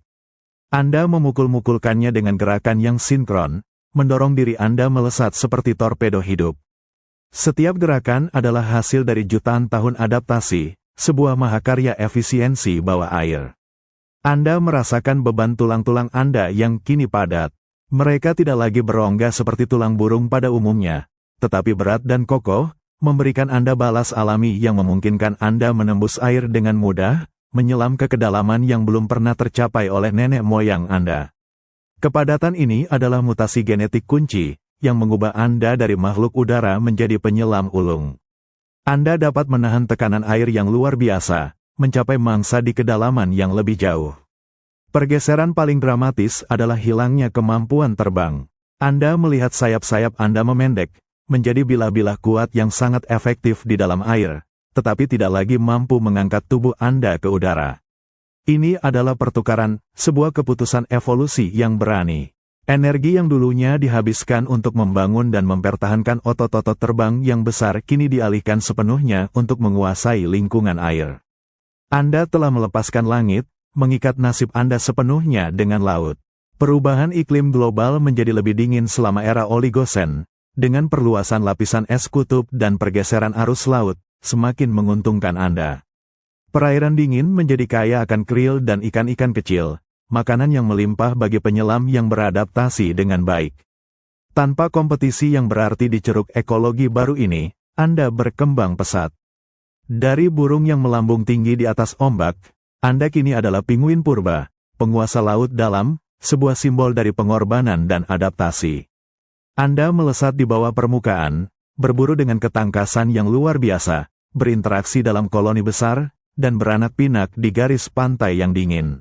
Anda memukul-mukulkannya dengan gerakan yang sinkron, mendorong diri Anda melesat seperti torpedo hidup. Setiap gerakan adalah hasil dari jutaan tahun adaptasi, sebuah mahakarya efisiensi bawah air. Anda merasakan beban tulang-tulang Anda yang kini padat. Mereka tidak lagi berongga seperti tulang burung pada umumnya, tetapi berat dan kokoh, memberikan Anda balas alami yang memungkinkan Anda menembus air dengan mudah, menyelam ke kedalaman yang belum pernah tercapai oleh nenek moyang Anda. Kepadatan ini adalah mutasi genetik kunci, yang mengubah Anda dari makhluk udara menjadi penyelam ulung. Anda dapat menahan tekanan air yang luar biasa, mencapai mangsa di kedalaman yang lebih jauh. Pergeseran paling dramatis adalah hilangnya kemampuan terbang. Anda melihat sayap-sayap Anda memendek, menjadi bilah-bilah kuat yang sangat efektif di dalam air, tetapi tidak lagi mampu mengangkat tubuh Anda ke udara. Ini adalah pertukaran, sebuah keputusan evolusi yang berani. Energi yang dulunya dihabiskan untuk membangun dan mempertahankan otot-otot terbang yang besar kini dialihkan sepenuhnya untuk menguasai lingkungan air. Anda telah melepaskan langit, mengikat nasib Anda sepenuhnya dengan laut. Perubahan iklim global menjadi lebih dingin selama era Oligosen, dengan perluasan lapisan es kutub dan pergeseran arus laut, semakin menguntungkan Anda. Perairan dingin menjadi kaya akan krill dan ikan-ikan kecil, makanan yang melimpah bagi penyelam yang beradaptasi dengan baik. Tanpa kompetisi yang berarti di ceruk ekologi baru ini, Anda berkembang pesat. Dari burung yang melambung tinggi di atas ombak, Anda kini adalah pinguin purba, penguasa laut dalam, sebuah simbol dari pengorbanan dan adaptasi. Anda melesat di bawah permukaan, berburu dengan ketangkasan yang luar biasa, berinteraksi dalam koloni besar, dan beranak pinak di garis pantai yang dingin.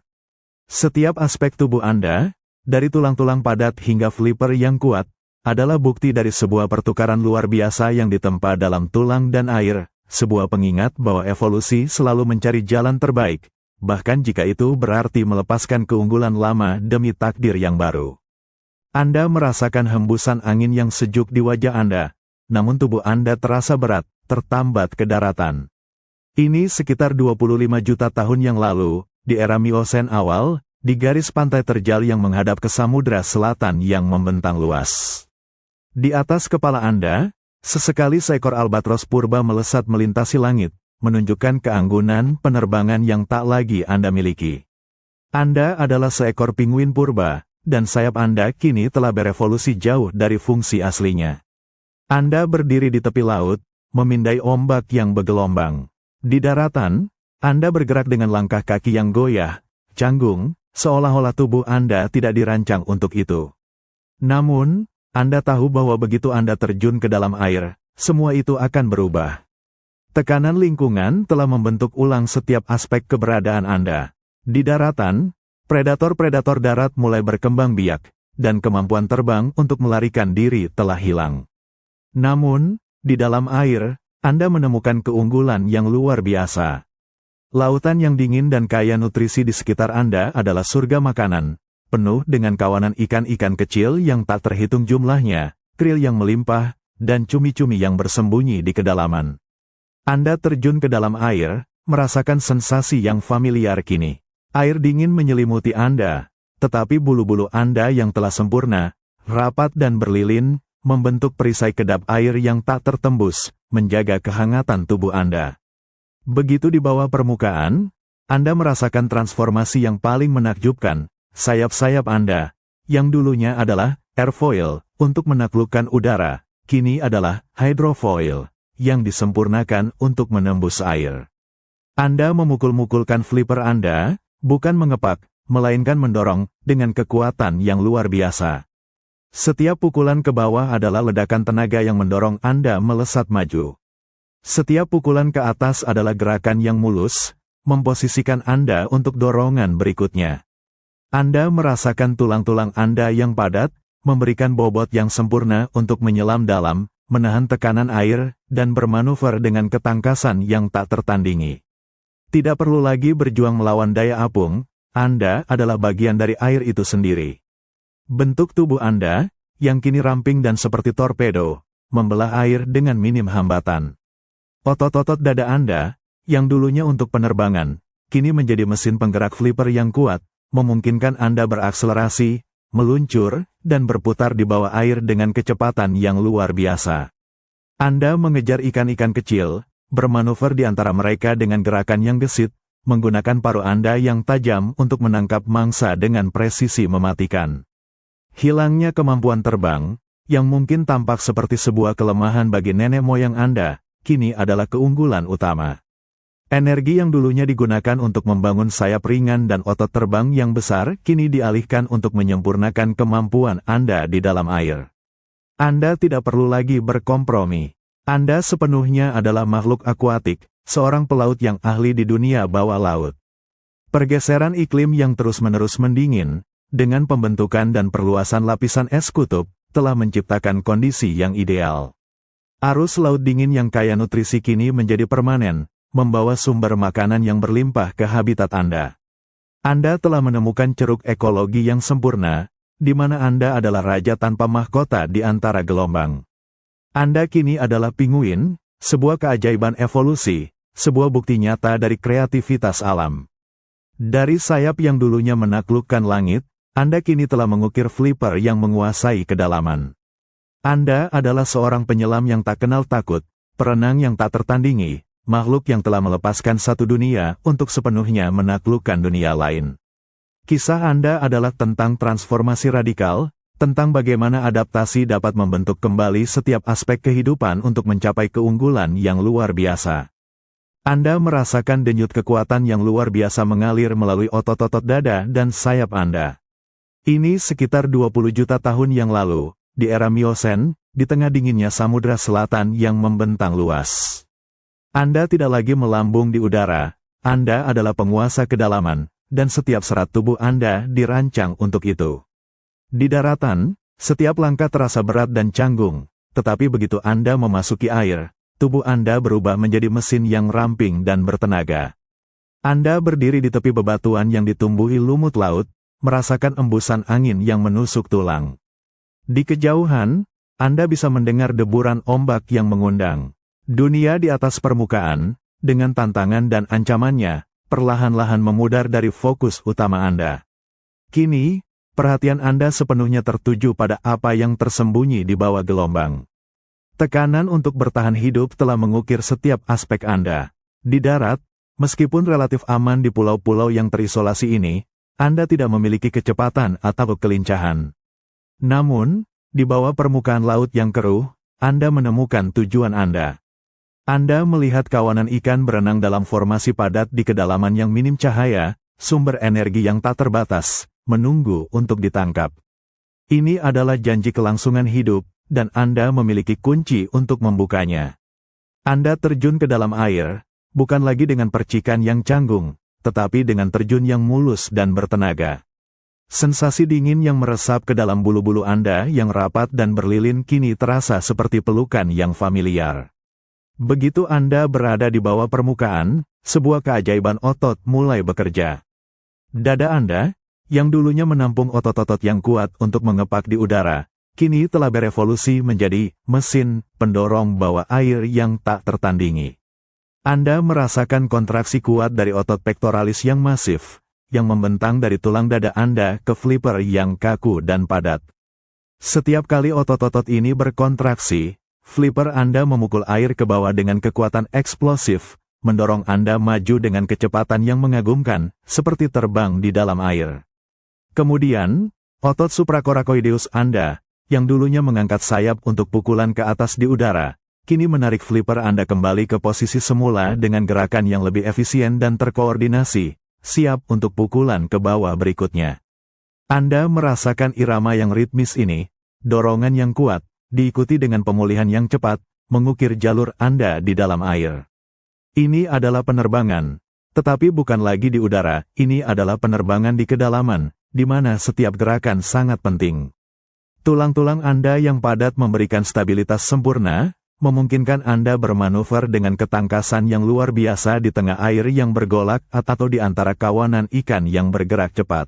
Setiap aspek tubuh Anda, dari tulang-tulang padat hingga flipper yang kuat, adalah bukti dari sebuah pertukaran luar biasa yang ditempa dalam tulang dan air, sebuah pengingat bahwa evolusi selalu mencari jalan terbaik, bahkan jika itu berarti melepaskan keunggulan lama demi takdir yang baru. Anda merasakan hembusan angin yang sejuk di wajah Anda, namun tubuh Anda terasa berat, tertambat ke daratan. Ini sekitar 25 juta tahun yang lalu, di era Miosen awal, di garis pantai terjal yang menghadap ke Samudra Selatan yang membentang luas. Di atas kepala Anda, sesekali seekor albatros purba melesat melintasi langit, menunjukkan keanggunan penerbangan yang tak lagi Anda miliki. Anda adalah seekor pinguin purba, dan sayap Anda kini telah berevolusi jauh dari fungsi aslinya. Anda berdiri di tepi laut, memindai ombak yang bergelombang. Di daratan, Anda bergerak dengan langkah kaki yang goyah, canggung, seolah-olah tubuh Anda tidak dirancang untuk itu. Namun, Anda tahu bahwa begitu Anda terjun ke dalam air, semua itu akan berubah. Tekanan lingkungan telah membentuk ulang setiap aspek keberadaan Anda. Di daratan, predator-predator darat mulai berkembang biak, dan kemampuan terbang untuk melarikan diri telah hilang. Namun, di dalam air, Anda menemukan keunggulan yang luar biasa. Lautan yang dingin dan kaya nutrisi di sekitar Anda adalah surga makanan, penuh dengan kawanan ikan-ikan kecil yang tak terhitung jumlahnya, krill yang melimpah, dan cumi-cumi yang bersembunyi di kedalaman. Anda terjun ke dalam air, merasakan sensasi yang familiar kini. Air dingin menyelimuti Anda, tetapi bulu-bulu Anda yang telah sempurna, rapat dan berlilin, membentuk perisai kedap air yang tak tertembus, menjaga kehangatan tubuh Anda. Begitu di bawah permukaan, Anda merasakan transformasi yang paling menakjubkan. Sayap-sayap Anda, yang dulunya adalah airfoil untuk menaklukkan udara, kini adalah hydrofoil, yang disempurnakan untuk menembus air. Anda memukul-mukulkan flipper Anda, bukan mengepak, melainkan mendorong, dengan kekuatan yang luar biasa. Setiap pukulan ke bawah adalah ledakan tenaga yang mendorong Anda melesat maju. Setiap pukulan ke atas adalah gerakan yang mulus, memposisikan Anda untuk dorongan berikutnya. Anda merasakan tulang-tulang Anda yang padat, memberikan bobot yang sempurna untuk menyelam dalam, menahan tekanan air, dan bermanuver dengan ketangkasan yang tak tertandingi. Tidak perlu lagi berjuang melawan daya apung, Anda adalah bagian dari air itu sendiri. Bentuk tubuh Anda, yang kini ramping dan seperti torpedo, membelah air dengan minim hambatan. Otot-otot dada Anda, yang dulunya untuk penerbangan, kini menjadi mesin penggerak flipper yang kuat, memungkinkan Anda berakselerasi, meluncur, dan berputar di bawah air dengan kecepatan yang luar biasa. Anda mengejar ikan-ikan kecil, bermanuver di antara mereka dengan gerakan yang gesit, menggunakan paruh Anda yang tajam untuk menangkap mangsa dengan presisi mematikan. Hilangnya kemampuan terbang, yang mungkin tampak seperti sebuah kelemahan bagi nenek moyang Anda, kini adalah keunggulan utama. Energi yang dulunya digunakan untuk membangun sayap ringan dan otot terbang yang besar, kini dialihkan untuk menyempurnakan kemampuan Anda di dalam air. Anda tidak perlu lagi berkompromi. Anda sepenuhnya adalah makhluk akuatik, seorang pelaut yang ahli di dunia bawah laut. Pergeseran iklim yang terus-menerus mendingin, dengan pembentukan dan perluasan lapisan es kutub, telah menciptakan kondisi yang ideal. Arus laut dingin yang kaya nutrisi kini menjadi permanen, membawa sumber makanan yang berlimpah ke habitat Anda. Anda telah menemukan ceruk ekologi yang sempurna, di mana Anda adalah raja tanpa mahkota di antara gelombang. Anda kini adalah pinguin, sebuah keajaiban evolusi, sebuah bukti nyata dari kreativitas alam. Dari sayap yang dulunya menaklukkan langit, Anda kini telah mengukir flipper yang menguasai kedalaman. Anda adalah seorang penyelam yang tak kenal takut, perenang yang tak tertandingi, makhluk yang telah melepaskan satu dunia untuk sepenuhnya menaklukkan dunia lain. Kisah Anda adalah tentang transformasi radikal, tentang bagaimana adaptasi dapat membentuk kembali setiap aspek kehidupan untuk mencapai keunggulan yang luar biasa. Anda merasakan denyut kekuatan yang luar biasa mengalir melalui otot-otot dada dan sayap Anda. Ini sekitar 20 juta tahun yang lalu, di era Miosen, di tengah dinginnya Samudra Selatan yang membentang luas. Anda tidak lagi melambung di udara, Anda adalah penguasa kedalaman, dan setiap serat tubuh Anda dirancang untuk itu. Di daratan, setiap langkah terasa berat dan canggung, tetapi begitu Anda memasuki air, tubuh Anda berubah menjadi mesin yang ramping dan bertenaga. Anda berdiri di tepi bebatuan yang ditumbuhi lumut laut, merasakan embusan angin yang menusuk tulang. Di kejauhan, Anda bisa mendengar deburan ombak yang mengundang. Dunia di atas permukaan, dengan tantangan dan ancamannya, perlahan-lahan memudar dari fokus utama Anda. Kini, perhatian Anda sepenuhnya tertuju pada apa yang tersembunyi di bawah gelombang. Tekanan untuk bertahan hidup telah mengukir setiap aspek Anda. Di darat, meskipun relatif aman di pulau-pulau yang terisolasi ini, Anda tidak memiliki kecepatan atau kelincahan. Namun, di bawah permukaan laut yang keruh, Anda menemukan tujuan Anda. Anda melihat kawanan ikan berenang dalam formasi padat di kedalaman yang minim cahaya, sumber energi yang tak terbatas, menunggu untuk ditangkap. Ini adalah janji kelangsungan hidup, dan Anda memiliki kunci untuk membukanya. Anda terjun ke dalam air, bukan lagi dengan percikan yang canggung, tetapi dengan terjun yang mulus dan bertenaga. Sensasi dingin yang meresap ke dalam bulu-bulu Anda yang rapat dan berlilin kini terasa seperti pelukan yang familiar. Begitu Anda berada di bawah permukaan, sebuah keajaiban otot mulai bekerja. Dada Anda, yang dulunya menampung otot-otot yang kuat untuk mengepak di udara, kini telah berevolusi menjadi mesin pendorong bawah air yang tak tertandingi. Anda merasakan kontraksi kuat dari otot pektoralis yang masif, yang membentang dari tulang dada Anda ke flipper yang kaku dan padat. Setiap kali otot-otot ini berkontraksi, flipper Anda memukul air ke bawah dengan kekuatan eksplosif, mendorong Anda maju dengan kecepatan yang mengagumkan, seperti terbang di dalam air. Kemudian, otot supracoracoideus Anda, yang dulunya mengangkat sayap untuk pukulan ke atas di udara, kini menarik flipper Anda kembali ke posisi semula dengan gerakan yang lebih efisien dan terkoordinasi, siap untuk pukulan ke bawah berikutnya. Anda merasakan irama yang ritmis ini, dorongan yang kuat, diikuti dengan pemulihan yang cepat, mengukir jalur Anda di dalam air. Ini adalah penerbangan, tetapi bukan lagi di udara, ini adalah penerbangan di kedalaman, di mana setiap gerakan sangat penting. Tulang-tulang Anda yang padat memberikan stabilitas sempurna, memungkinkan Anda bermanuver dengan ketangkasan yang luar biasa di tengah air yang bergolak atau di antara kawanan ikan yang bergerak cepat.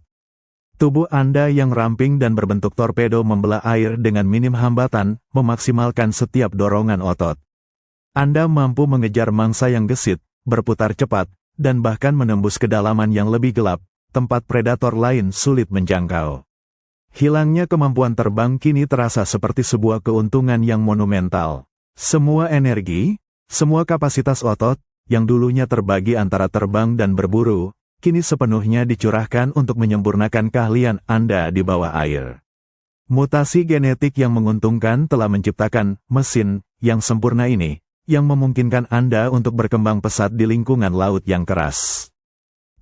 Tubuh Anda yang ramping dan berbentuk torpedo membelah air dengan minim hambatan, memaksimalkan setiap dorongan otot. Anda mampu mengejar mangsa yang gesit, berputar cepat, dan bahkan menembus kedalaman yang lebih gelap, tempat predator lain sulit menjangkau. Hilangnya kemampuan terbang kini terasa seperti sebuah keuntungan yang monumental. Semua energi, semua kapasitas otot, yang dulunya terbagi antara terbang dan berburu, kini sepenuhnya dicurahkan untuk menyempurnakan keahlian Anda di bawah air. Mutasi genetik yang menguntungkan telah menciptakan mesin yang sempurna ini, yang memungkinkan Anda untuk berkembang pesat di lingkungan laut yang keras.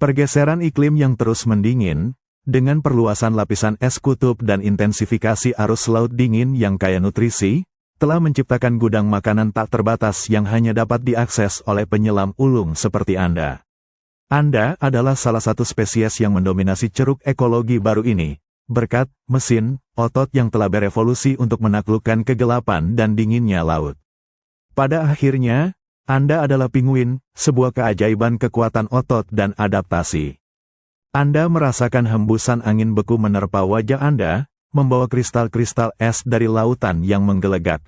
Pergeseran iklim yang terus mendingin, dengan perluasan lapisan es kutub dan intensifikasi arus laut dingin yang kaya nutrisi, telah menciptakan gudang makanan tak terbatas yang hanya dapat diakses oleh penyelam ulung seperti Anda. Anda adalah salah satu spesies yang mendominasi ceruk ekologi baru ini, berkat mesin otot yang telah berevolusi untuk menaklukkan kegelapan dan dinginnya laut. Pada akhirnya, Anda adalah penguin, sebuah keajaiban kekuatan otot dan adaptasi. Anda merasakan hembusan angin beku menerpa wajah Anda, membawa kristal-kristal es dari lautan yang menggelegak.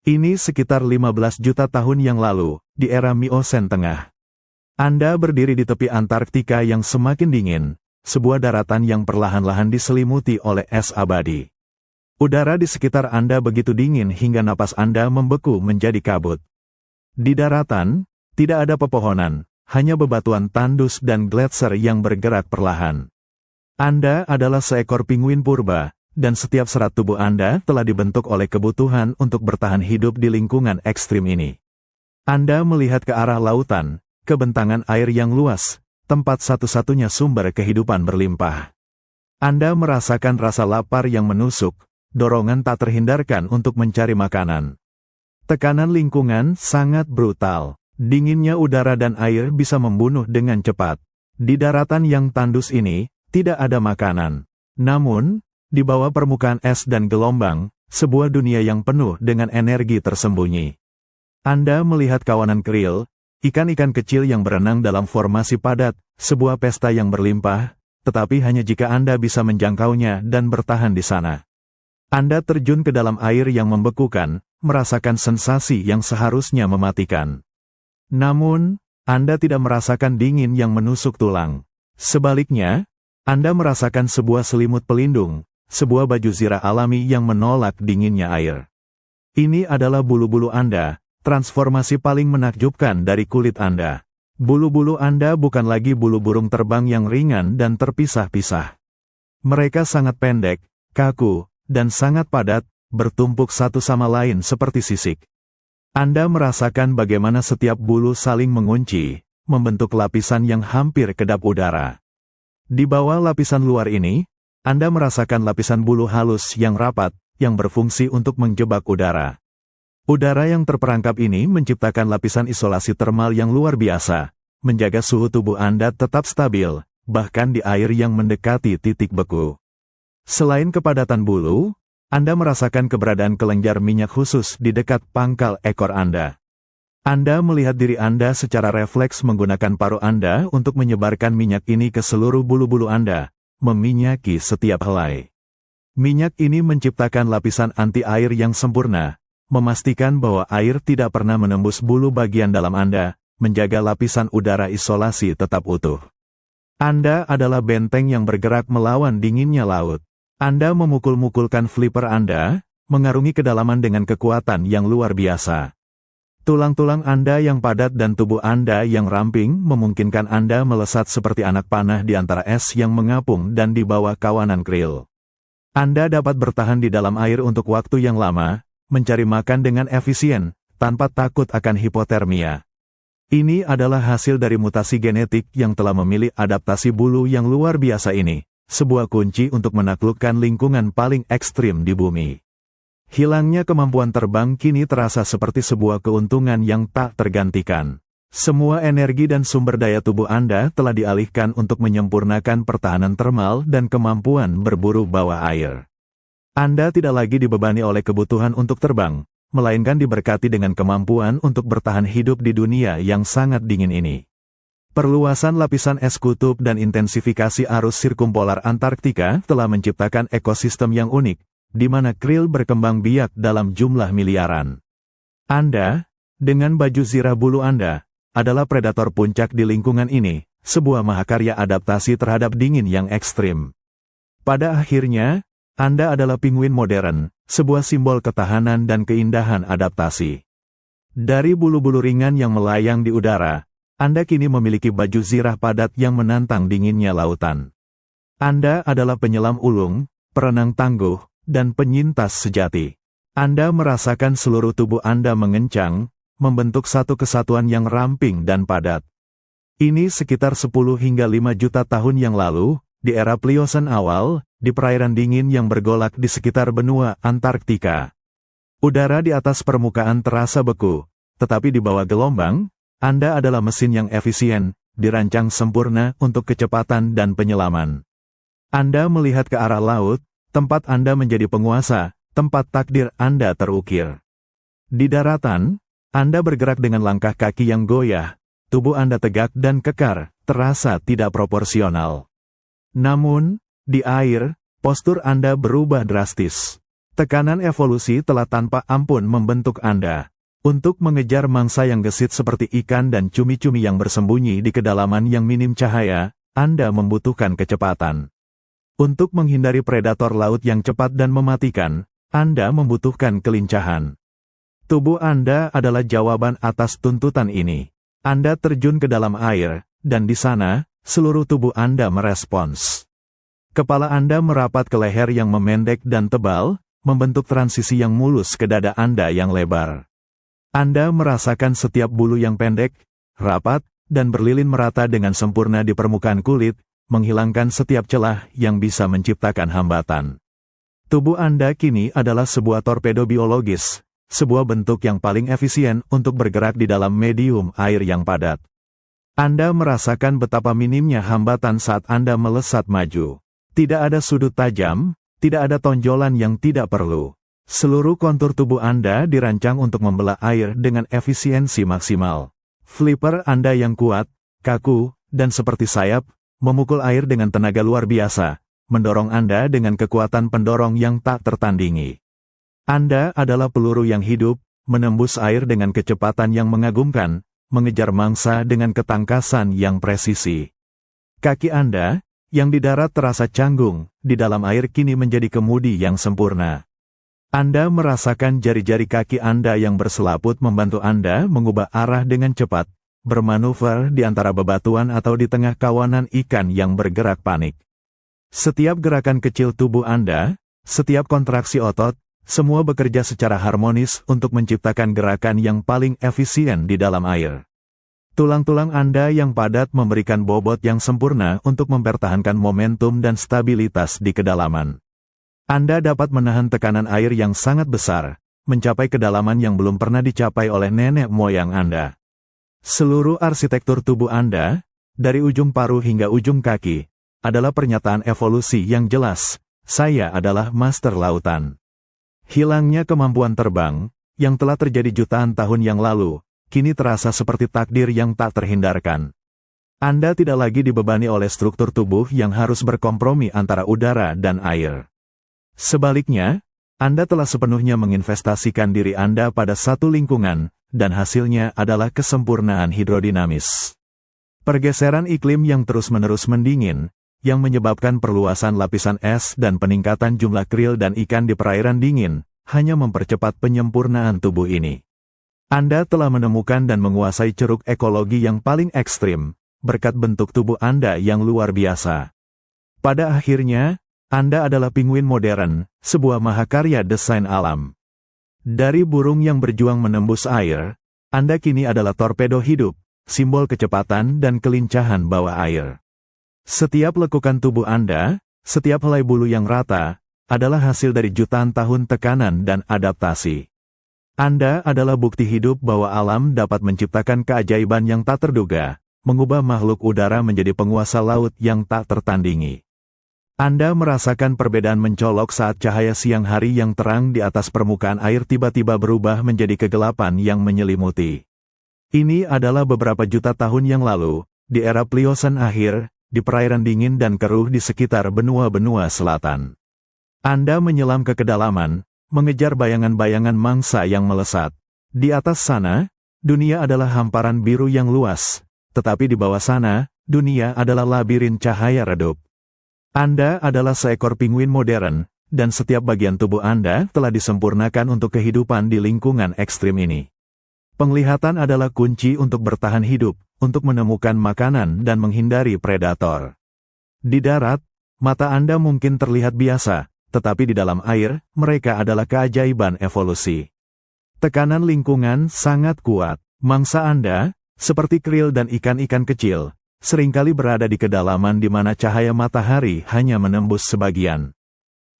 Ini sekitar 15 juta tahun yang lalu, di era Miosen Tengah. Anda berdiri di tepi Antarktika yang semakin dingin, sebuah daratan yang perlahan-lahan diselimuti oleh es abadi. Udara di sekitar Anda begitu dingin hingga napas Anda membeku menjadi kabut. Di daratan, tidak ada pepohonan, hanya bebatuan tandus dan gletser yang bergerak perlahan. Anda adalah seekor penguin purba, dan setiap serat tubuh Anda telah dibentuk oleh kebutuhan untuk bertahan hidup di lingkungan ekstrim ini. Anda melihat ke arah lautan, ke bentangan air yang luas, tempat satu-satunya sumber kehidupan berlimpah. Anda merasakan rasa lapar yang menusuk, dorongan tak terhindarkan untuk mencari makanan. Tekanan lingkungan sangat brutal. Dinginnya udara dan air bisa membunuh dengan cepat. Di daratan yang tandus ini, tidak ada makanan. Namun, di bawah permukaan es dan gelombang, sebuah dunia yang penuh dengan energi tersembunyi. Anda melihat kawanan krill, ikan-ikan kecil yang berenang dalam formasi padat, sebuah pesta yang berlimpah, tetapi hanya jika Anda bisa menjangkaunya dan bertahan di sana. Anda terjun ke dalam air yang membekukan, merasakan sensasi yang seharusnya mematikan. Namun, Anda tidak merasakan dingin yang menusuk tulang. Sebaliknya, Anda merasakan sebuah selimut pelindung, sebuah baju zirah alami yang menolak dinginnya air. Ini adalah bulu-bulu Anda, transformasi paling menakjubkan dari kulit Anda. Bulu-bulu Anda bukan lagi bulu burung terbang yang ringan dan terpisah-pisah. Mereka sangat pendek, kaku, dan sangat padat, bertumpuk satu sama lain seperti sisik. Anda merasakan bagaimana setiap bulu saling mengunci, membentuk lapisan yang hampir kedap udara. Di bawah lapisan luar ini, Anda merasakan lapisan bulu halus yang rapat, yang berfungsi untuk menjebak udara. Udara yang terperangkap ini menciptakan lapisan isolasi termal yang luar biasa, menjaga suhu tubuh Anda tetap stabil, bahkan di air yang mendekati titik beku. Selain kepadatan bulu, Anda merasakan keberadaan kelenjar minyak khusus di dekat pangkal ekor Anda. Anda melihat diri Anda secara refleks menggunakan paruh Anda untuk menyebarkan minyak ini ke seluruh bulu-bulu Anda, meminyaki setiap helai. Minyak ini menciptakan lapisan anti-air yang sempurna, memastikan bahwa air tidak pernah menembus bulu bagian dalam Anda, menjaga lapisan udara isolasi tetap utuh. Anda adalah benteng yang bergerak melawan dinginnya laut. Anda memukul-mukulkan flipper Anda, mengarungi kedalaman dengan kekuatan yang luar biasa. Tulang-tulang Anda yang padat dan tubuh Anda yang ramping memungkinkan Anda melesat seperti anak panah di antara es yang mengapung dan di bawah kawanan krill. Anda dapat bertahan di dalam air untuk waktu yang lama, mencari makan dengan efisien, tanpa takut akan hipotermia. Ini adalah hasil dari mutasi genetik yang telah memilih adaptasi bulu yang luar biasa ini. Sebuah kunci untuk menaklukkan lingkungan paling ekstrim di bumi. Hilangnya kemampuan terbang kini terasa seperti sebuah keuntungan yang tak tergantikan. Semua energi dan sumber daya tubuh Anda telah dialihkan untuk menyempurnakan pertahanan termal dan kemampuan berburu bawah air. Anda tidak lagi dibebani oleh kebutuhan untuk terbang, melainkan diberkati dengan kemampuan untuk bertahan hidup di dunia yang sangat dingin ini. Perluasan lapisan es kutub dan intensifikasi arus sirkumpolar Antarktika telah menciptakan ekosistem yang unik, di mana krill berkembang biak dalam jumlah miliaran. Anda, dengan baju zirah bulu Anda, adalah predator puncak di lingkungan ini, sebuah mahakarya adaptasi terhadap dingin yang ekstrim. Pada akhirnya, Anda adalah penguin modern, sebuah simbol ketahanan dan keindahan adaptasi. Dari bulu-bulu ringan yang melayang di udara, Anda kini memiliki baju zirah padat yang menantang dinginnya lautan. Anda adalah penyelam ulung, perenang tangguh, dan penyintas sejati. Anda merasakan seluruh tubuh Anda mengencang, membentuk satu kesatuan yang ramping dan padat. Ini sekitar 10 hingga 5 juta tahun yang lalu, di era Pliocene awal, di perairan dingin yang bergolak di sekitar benua Antarktika. Udara di atas permukaan terasa beku, tetapi di bawah gelombang, Anda adalah mesin yang efisien, dirancang sempurna untuk kecepatan dan penyelaman. Anda melihat ke arah laut, tempat Anda menjadi penguasa, tempat takdir Anda terukir. Di daratan, Anda bergerak dengan langkah kaki yang goyah, tubuh Anda tegak dan kekar, terasa tidak proporsional. Namun, di air, postur Anda berubah drastis. Tekanan evolusi telah tanpa ampun membentuk Anda. Untuk mengejar mangsa yang gesit seperti ikan dan cumi-cumi yang bersembunyi di kedalaman yang minim cahaya, Anda membutuhkan kecepatan. Untuk menghindari predator laut yang cepat dan mematikan, Anda membutuhkan kelincahan. Tubuh Anda adalah jawaban atas tuntutan ini. Anda terjun ke dalam air, dan di sana, seluruh tubuh Anda merespons. Kepala Anda merapat ke leher yang memendek dan tebal, membentuk transisi yang mulus ke dada Anda yang lebar. Anda merasakan setiap bulu yang pendek, rapat, dan berlilin merata dengan sempurna di permukaan kulit, menghilangkan setiap celah yang bisa menciptakan hambatan. Tubuh Anda kini adalah sebuah torpedo biologis, sebuah bentuk yang paling efisien untuk bergerak di dalam medium air yang padat. Anda merasakan betapa minimnya hambatan saat Anda melesat maju. Tidak ada sudut tajam, tidak ada tonjolan yang tidak perlu. Seluruh kontur tubuh Anda dirancang untuk membelah air dengan efisiensi maksimal. Flipper Anda yang kuat, kaku, dan seperti sayap, memukul air dengan tenaga luar biasa, mendorong Anda dengan kekuatan pendorong yang tak tertandingi. Anda adalah peluru yang hidup, menembus air dengan kecepatan yang mengagumkan, mengejar mangsa dengan ketangkasan yang presisi. Kaki Anda, yang di darat terasa canggung, di dalam air kini menjadi kemudi yang sempurna. Anda merasakan jari-jari kaki Anda yang berselaput membantu Anda mengubah arah dengan cepat, bermanuver di antara bebatuan atau di tengah kawanan ikan yang bergerak panik. Setiap gerakan kecil tubuh Anda, setiap kontraksi otot, semua bekerja secara harmonis untuk menciptakan gerakan yang paling efisien di dalam air. Tulang-tulang Anda yang padat memberikan bobot yang sempurna untuk mempertahankan momentum dan stabilitas di kedalaman. Anda dapat menahan tekanan air yang sangat besar, mencapai kedalaman yang belum pernah dicapai oleh nenek moyang Anda. Seluruh arsitektur tubuh Anda, dari ujung paruh hingga ujung kaki, adalah pernyataan evolusi yang jelas. Saya adalah master lautan. Hilangnya kemampuan terbang, yang telah terjadi jutaan tahun yang lalu, kini terasa seperti takdir yang tak terhindarkan. Anda tidak lagi dibebani oleh struktur tubuh yang harus berkompromi antara udara dan air. Sebaliknya, Anda telah sepenuhnya menginvestasikan diri Anda pada satu lingkungan, dan hasilnya adalah kesempurnaan hidrodinamis. Pergeseran iklim yang terus-menerus mendingin, yang menyebabkan perluasan lapisan es dan peningkatan jumlah krill dan ikan di perairan dingin, hanya mempercepat penyempurnaan tubuh ini. Anda telah menemukan dan menguasai ceruk ekologi yang paling ekstrim, berkat bentuk tubuh Anda yang luar biasa. Pada akhirnya, Anda adalah penguin modern, sebuah mahakarya desain alam. Dari burung yang berjuang menembus air, Anda kini adalah torpedo hidup, simbol kecepatan dan kelincahan bawah air. Setiap lekukan tubuh Anda, setiap helai bulu yang rata, adalah hasil dari jutaan tahun tekanan dan adaptasi. Anda adalah bukti hidup bahwa alam dapat menciptakan keajaiban yang tak terduga, mengubah makhluk udara menjadi penguasa laut yang tak tertandingi. Anda merasakan perbedaan mencolok saat cahaya siang hari yang terang di atas permukaan air tiba-tiba berubah menjadi kegelapan yang menyelimuti. Ini adalah beberapa juta tahun yang lalu, di era Pliocene akhir, di perairan dingin dan keruh di sekitar benua-benua selatan. Anda menyelam ke kedalaman, mengejar bayangan-bayangan mangsa yang melesat. Di atas sana, dunia adalah hamparan biru yang luas, tetapi di bawah sana, dunia adalah labirin cahaya redup. Anda adalah seekor penguin modern, dan setiap bagian tubuh Anda telah disempurnakan untuk kehidupan di lingkungan ekstrim ini. Penglihatan adalah kunci untuk bertahan hidup, untuk menemukan makanan dan menghindari predator. Di darat, mata Anda mungkin terlihat biasa, tetapi di dalam air, mereka adalah keajaiban evolusi. Tekanan lingkungan sangat kuat. Mangsa Anda, seperti krill dan ikan-ikan kecil, seringkali berada di kedalaman di mana cahaya matahari hanya menembus sebagian.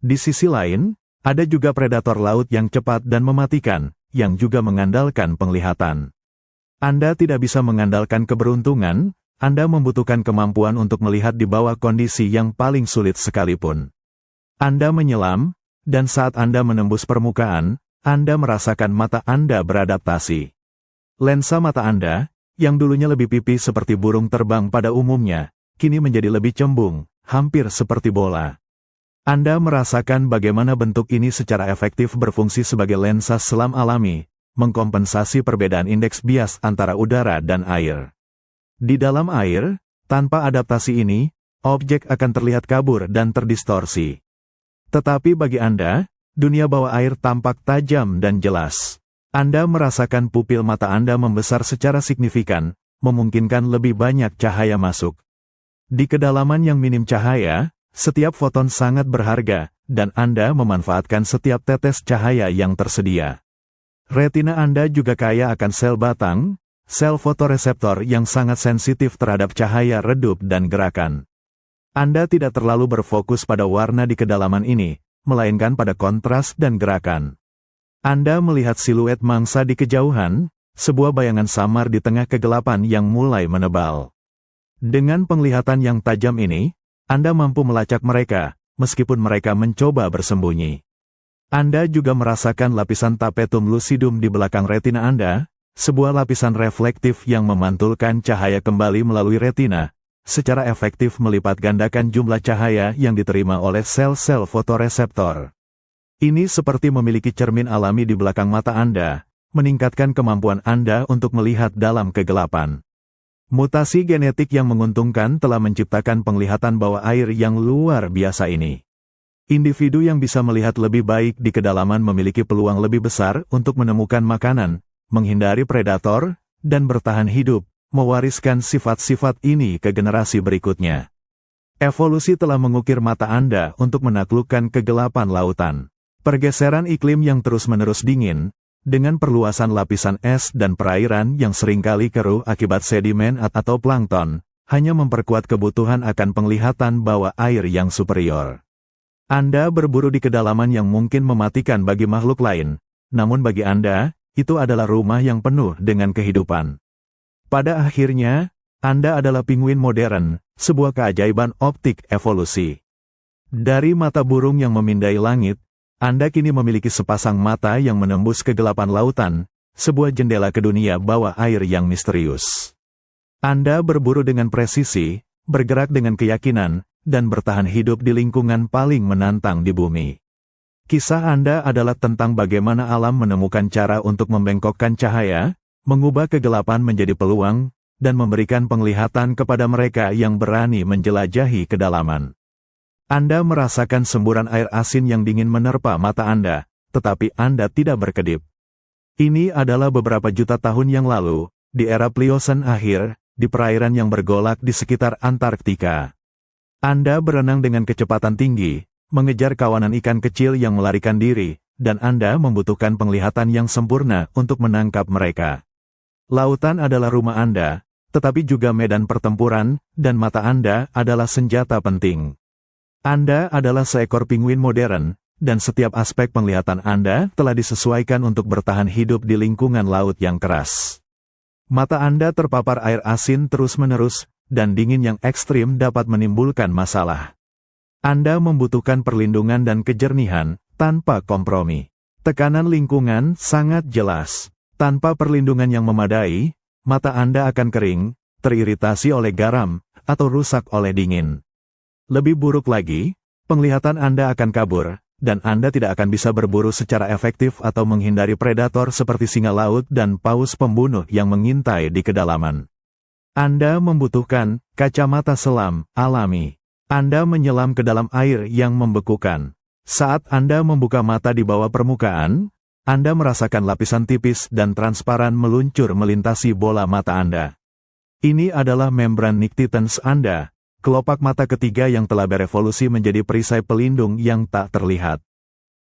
Di sisi lain, ada juga predator laut yang cepat dan mematikan, yang juga mengandalkan penglihatan. Anda tidak bisa mengandalkan keberuntungan, Anda membutuhkan kemampuan untuk melihat di bawah kondisi yang paling sulit sekalipun. Anda menyelam, dan saat Anda menembus permukaan, Anda merasakan mata Anda beradaptasi. Lensa mata Anda, yang dulunya lebih pipih seperti burung terbang pada umumnya, kini menjadi lebih cembung, hampir seperti bola. Anda merasakan bagaimana bentuk ini secara efektif berfungsi sebagai lensa selam alami, mengkompensasi perbedaan indeks bias antara udara dan air. Di dalam air, tanpa adaptasi ini, objek akan terlihat kabur dan terdistorsi. Tetapi bagi Anda, dunia bawah air tampak tajam dan jelas. Anda merasakan pupil mata Anda membesar secara signifikan, memungkinkan lebih banyak cahaya masuk. Di kedalaman yang minim cahaya, setiap foton sangat berharga, dan Anda memanfaatkan setiap tetes cahaya yang tersedia. Retina Anda juga kaya akan sel batang, sel fotoreseptor yang sangat sensitif terhadap cahaya redup dan gerakan. Anda tidak terlalu berfokus pada warna di kedalaman ini, melainkan pada kontras dan gerakan. Anda melihat siluet mangsa di kejauhan, sebuah bayangan samar di tengah kegelapan yang mulai menebal. Dengan penglihatan yang tajam ini, Anda mampu melacak mereka, meskipun mereka mencoba bersembunyi. Anda juga merasakan lapisan tapetum lucidum di belakang retina Anda, sebuah lapisan reflektif yang memantulkan cahaya kembali melalui retina, secara efektif melipat gandakan jumlah cahaya yang diterima oleh sel-sel fotoreseptor. Ini seperti memiliki cermin alami di belakang mata Anda, meningkatkan kemampuan Anda untuk melihat dalam kegelapan. Mutasi genetik yang menguntungkan telah menciptakan penglihatan bawah air yang luar biasa ini. Individu yang bisa melihat lebih baik di kedalaman memiliki peluang lebih besar untuk menemukan makanan, menghindari predator, dan bertahan hidup, mewariskan sifat-sifat ini ke generasi berikutnya. Evolusi telah mengukir mata Anda untuk menaklukkan kegelapan lautan. Pergeseran iklim yang terus-menerus dingin, dengan perluasan lapisan es dan perairan yang seringkali keruh akibat sedimen atau plankton, hanya memperkuat kebutuhan akan penglihatan bawah air yang superior. Anda berburu di kedalaman yang mungkin mematikan bagi makhluk lain, namun bagi Anda, itu adalah rumah yang penuh dengan kehidupan. Pada akhirnya, Anda adalah penguin modern, sebuah keajaiban optik evolusi. Dari mata burung yang memindai langit, Anda kini memiliki sepasang mata yang menembus kegelapan lautan, sebuah jendela ke dunia bawah air yang misterius. Anda berburu dengan presisi, bergerak dengan keyakinan, dan bertahan hidup di lingkungan paling menantang di bumi. Kisah Anda adalah tentang bagaimana alam menemukan cara untuk membengkokkan cahaya, mengubah kegelapan menjadi peluang, dan memberikan penglihatan kepada mereka yang berani menjelajahi kedalaman. Anda merasakan semburan air asin yang dingin menerpa mata Anda, tetapi Anda tidak berkedip. Ini adalah beberapa juta tahun yang lalu, di era Pliocene akhir, di perairan yang bergolak di sekitar Antarktika. Anda berenang dengan kecepatan tinggi, mengejar kawanan ikan kecil yang melarikan diri, dan Anda membutuhkan penglihatan yang sempurna untuk menangkap mereka. Lautan adalah rumah Anda, tetapi juga medan pertempuran, dan mata Anda adalah senjata penting. Anda adalah seekor penguin modern, dan setiap aspek penglihatan Anda telah disesuaikan untuk bertahan hidup di lingkungan laut yang keras. Mata Anda terpapar air asin terus-menerus, dan dingin yang ekstrim dapat menimbulkan masalah. Anda membutuhkan perlindungan dan kejernihan, tanpa kompromi. Tekanan lingkungan sangat jelas. Tanpa perlindungan yang memadai, mata Anda akan kering, teriritasi oleh garam, atau rusak oleh dingin. Lebih buruk lagi, penglihatan Anda akan kabur, dan Anda tidak akan bisa berburu secara efektif atau menghindari predator seperti singa laut dan paus pembunuh yang mengintai di kedalaman. Anda membutuhkan kacamata selam alami. Anda menyelam ke dalam air yang membekukan. Saat Anda membuka mata di bawah permukaan, Anda merasakan lapisan tipis dan transparan meluncur melintasi bola mata Anda. Ini adalah membran nictitans Anda, kelopak mata ketiga yang telah berevolusi menjadi perisai pelindung yang tak terlihat.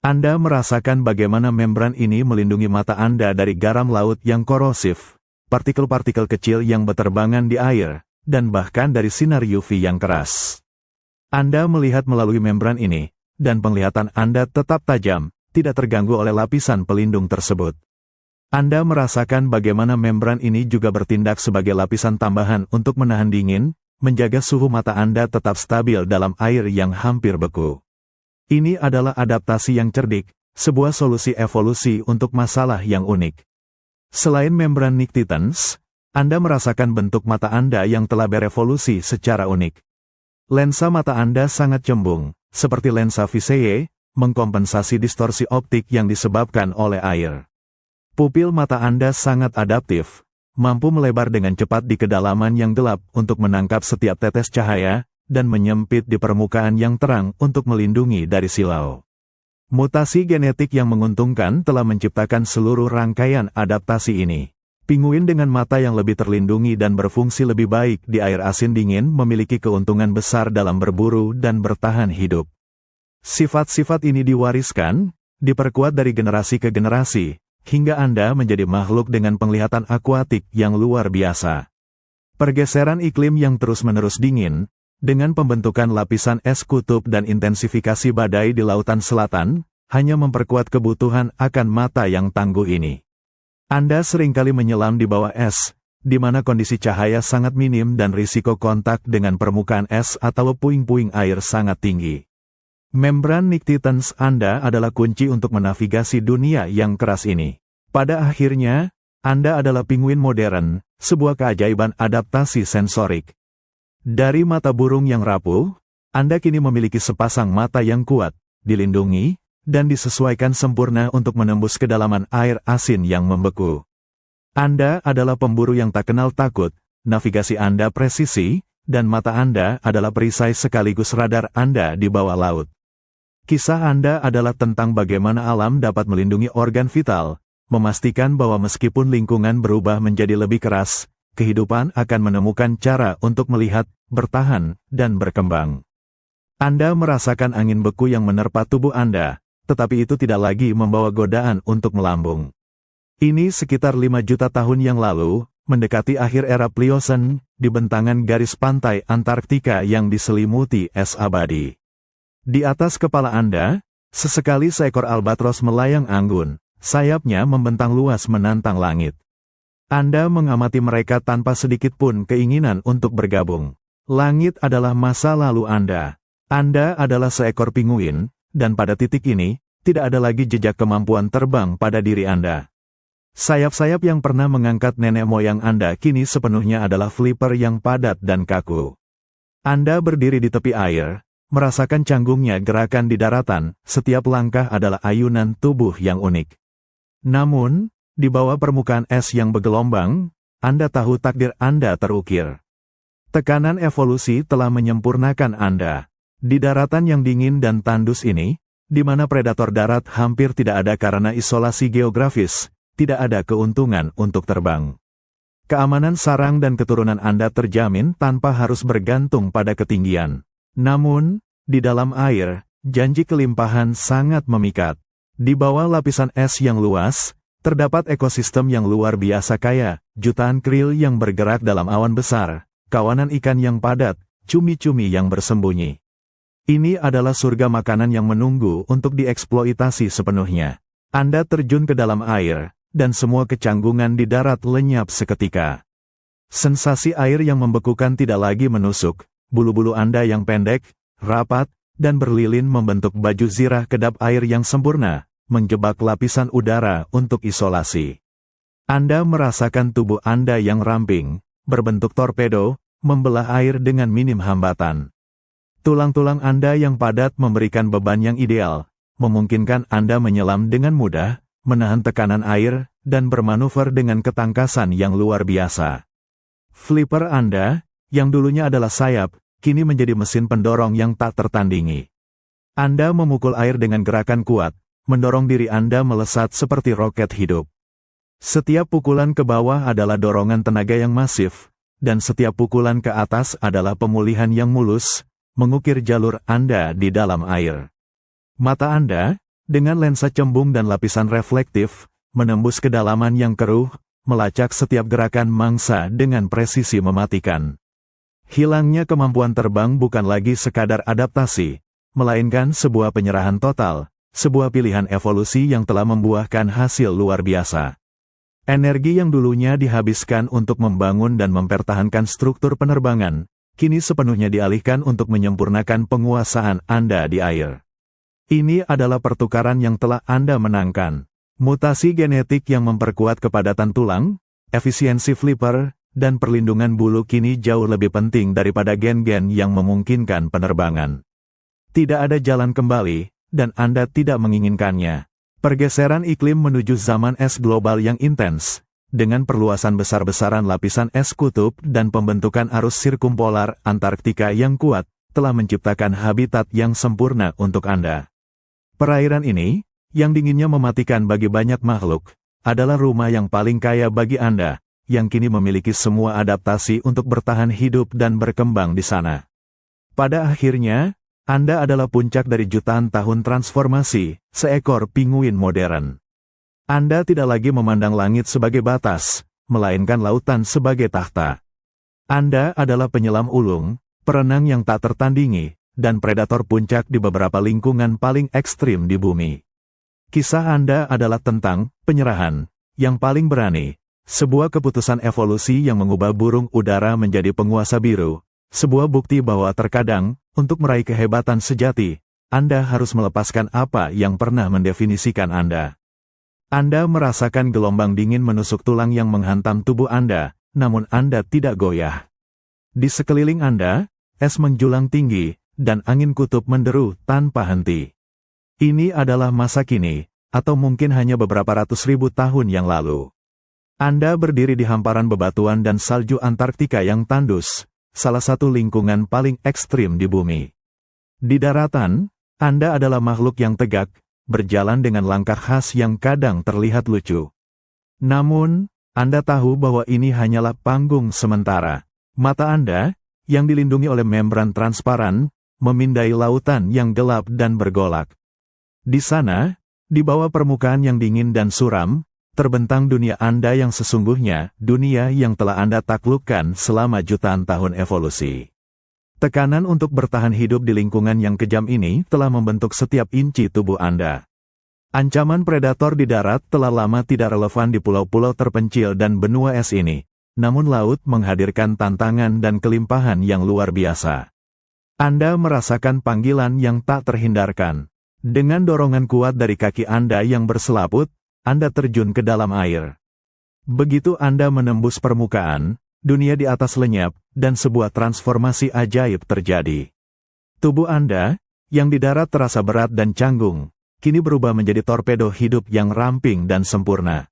Anda merasakan bagaimana membran ini melindungi mata Anda dari garam laut yang korosif, partikel-partikel kecil yang berterbangan di air, dan bahkan dari sinar UV yang keras. Anda melihat melalui membran ini, dan penglihatan Anda tetap tajam, tidak terganggu oleh lapisan pelindung tersebut. Anda merasakan bagaimana membran ini juga bertindak sebagai lapisan tambahan untuk menahan dingin, menjaga suhu mata Anda tetap stabil dalam air yang hampir beku. Ini adalah adaptasi yang cerdik, sebuah solusi evolusi untuk masalah yang unik. Selain membran nictitans, Anda merasakan bentuk mata Anda yang telah berevolusi secara unik. Lensa mata Anda sangat cembung, seperti lensa Viseye, mengkompensasi distorsi optik yang disebabkan oleh air. Pupil mata Anda sangat adaptif, mampu melebar dengan cepat di kedalaman yang gelap untuk menangkap setiap tetes cahaya, dan menyempit di permukaan yang terang untuk melindungi dari silau. Mutasi genetik yang menguntungkan telah menciptakan seluruh rangkaian adaptasi ini. Pinguin dengan mata yang lebih terlindungi dan berfungsi lebih baik di air asin dingin memiliki keuntungan besar dalam berburu dan bertahan hidup. Sifat-sifat ini diwariskan, diperkuat dari generasi ke generasi, hingga Anda menjadi makhluk dengan penglihatan akuatik yang luar biasa. Pergeseran iklim yang terus-menerus dingin, dengan pembentukan lapisan es kutub dan intensifikasi badai di lautan selatan, hanya memperkuat kebutuhan akan mata yang tangguh ini. Anda seringkali menyelam di bawah es, di mana kondisi cahaya sangat minim dan risiko kontak dengan permukaan es atau puing-puing air sangat tinggi. Membran nictitans Anda adalah kunci untuk menavigasi dunia yang keras ini. Pada akhirnya, Anda adalah pinguin modern, sebuah keajaiban adaptasi sensorik. Dari mata burung yang rapuh, Anda kini memiliki sepasang mata yang kuat, dilindungi, dan disesuaikan sempurna untuk menembus kedalaman air asin yang membeku. Anda adalah pemburu yang tak kenal takut, navigasi Anda presisi, dan mata Anda adalah perisai sekaligus radar Anda di bawah laut. Kisah Anda adalah tentang bagaimana alam dapat melindungi organ vital, memastikan bahwa meskipun lingkungan berubah menjadi lebih keras, kehidupan akan menemukan cara untuk melihat, bertahan, dan berkembang. Anda merasakan angin beku yang menerpa tubuh Anda, tetapi itu tidak lagi membawa godaan untuk melambung. Ini sekitar 5 juta tahun yang lalu, mendekati akhir era Pliocene, di bentangan garis pantai Antarktika yang diselimuti es abadi. Di atas kepala Anda, sesekali seekor albatros melayang anggun, sayapnya membentang luas menantang langit. Anda mengamati mereka tanpa sedikit pun keinginan untuk bergabung. Langit adalah masa lalu Anda. Anda adalah seekor pinguin, dan pada titik ini, tidak ada lagi jejak kemampuan terbang pada diri Anda. Sayap-sayap yang pernah mengangkat nenek moyang Anda kini sepenuhnya adalah flipper yang padat dan kaku. Anda berdiri di tepi air, merasakan canggungnya gerakan di daratan, setiap langkah adalah ayunan tubuh yang unik. Namun, di bawah permukaan es yang bergelombang, Anda tahu takdir Anda terukir. Tekanan evolusi telah menyempurnakan Anda. Di daratan yang dingin dan tandus ini, di mana predator darat hampir tidak ada karena isolasi geografis, tidak ada keuntungan untuk terbang. Keamanan sarang dan keturunan Anda terjamin tanpa harus bergantung pada ketinggian. Namun, di dalam air, janji kelimpahan sangat memikat. Di bawah lapisan es yang luas, terdapat ekosistem yang luar biasa kaya, jutaan krill yang bergerak dalam awan besar, kawanan ikan yang padat, cumi-cumi yang bersembunyi. Ini adalah surga makanan yang menunggu untuk dieksploitasi sepenuhnya. Anda terjun ke dalam air, dan semua kecanggungan di darat lenyap seketika. Sensasi air yang membekukan tidak lagi menusuk, bulu-bulu Anda yang pendek, rapat, dan berlilin membentuk baju zirah kedap air yang sempurna, menjebak lapisan udara untuk isolasi. Anda merasakan tubuh Anda yang ramping, berbentuk torpedo, membelah air dengan minim hambatan. Tulang-tulang Anda yang padat memberikan beban yang ideal, memungkinkan Anda menyelam dengan mudah, menahan tekanan air, dan bermanuver dengan ketangkasan yang luar biasa. Flipper Anda, yang dulunya adalah sayap, kini menjadi mesin pendorong yang tak tertandingi. Anda memukul air dengan gerakan kuat, mendorong diri Anda melesat seperti roket hidup. Setiap pukulan ke bawah adalah dorongan tenaga yang masif, dan setiap pukulan ke atas adalah pemulihan yang mulus, mengukir jalur Anda di dalam air. Mata Anda, dengan lensa cembung dan lapisan reflektif, menembus kedalaman yang keruh, melacak setiap gerakan mangsa dengan presisi mematikan. Hilangnya kemampuan terbang bukan lagi sekadar adaptasi, melainkan sebuah penyerahan total, sebuah pilihan evolusi yang telah membuahkan hasil luar biasa. Energi yang dulunya dihabiskan untuk membangun dan mempertahankan struktur penerbangan, kini sepenuhnya dialihkan untuk menyempurnakan penguasaan Anda di air. Ini adalah pertukaran yang telah Anda menangkan. Mutasi genetik yang memperkuat kepadatan tulang, efisiensi flipper, dan perlindungan bulu kini jauh lebih penting daripada gen-gen yang memungkinkan penerbangan. Tidak ada jalan kembali, dan Anda tidak menginginkannya. Pergeseran iklim menuju zaman es global yang intens, dengan perluasan besar-besaran lapisan es kutub dan pembentukan arus sirkumpolar Antarktika yang kuat, telah menciptakan habitat yang sempurna untuk Anda. Perairan ini, yang dinginnya mematikan bagi banyak makhluk, adalah rumah yang paling kaya bagi Anda, yang kini memiliki semua adaptasi untuk bertahan hidup dan berkembang di sana. Pada akhirnya, Anda adalah puncak dari jutaan tahun transformasi, seekor pinguin modern. Anda tidak lagi memandang langit sebagai batas, melainkan lautan sebagai takhta. Anda adalah penyelam ulung, perenang yang tak tertandingi, dan predator puncak di beberapa lingkungan paling ekstrim di bumi. Kisah Anda adalah tentang penyerahan yang paling berani, sebuah keputusan evolusi yang mengubah burung udara menjadi penguasa biru, sebuah bukti bahwa terkadang, untuk meraih kehebatan sejati, Anda harus melepaskan apa yang pernah mendefinisikan Anda. Anda merasakan gelombang dingin menusuk tulang yang menghantam tubuh Anda, namun Anda tidak goyah. Di sekeliling Anda, es menjulang tinggi, dan angin kutub menderu tanpa henti. Ini adalah masa kini, atau mungkin hanya beberapa ratus ribu tahun yang lalu. Anda berdiri di hamparan bebatuan dan salju Antarktika yang tandus, salah satu lingkungan paling ekstrim di bumi. Di daratan, Anda adalah makhluk yang tegak, berjalan dengan langkah khas yang kadang terlihat lucu. Namun, Anda tahu bahwa ini hanyalah panggung sementara. Mata Anda, yang dilindungi oleh membran transparan, memindai lautan yang gelap dan bergolak. Di sana, di bawah permukaan yang dingin dan suram, terbentang dunia Anda yang sesungguhnya, dunia yang telah Anda taklukkan selama jutaan tahun evolusi. Tekanan untuk bertahan hidup di lingkungan yang kejam ini telah membentuk setiap inci tubuh Anda. Ancaman predator di darat telah lama tidak relevan di pulau-pulau terpencil dan benua es ini, namun laut menghadirkan tantangan dan kelimpahan yang luar biasa. Anda merasakan panggilan yang tak terhindarkan. Dengan dorongan kuat dari kaki Anda yang berselaput, Anda terjun ke dalam air. Begitu Anda menembus permukaan, dunia di atas lenyap, dan sebuah transformasi ajaib terjadi. Tubuh Anda, yang di darat terasa berat dan canggung, kini berubah menjadi torpedo hidup yang ramping dan sempurna.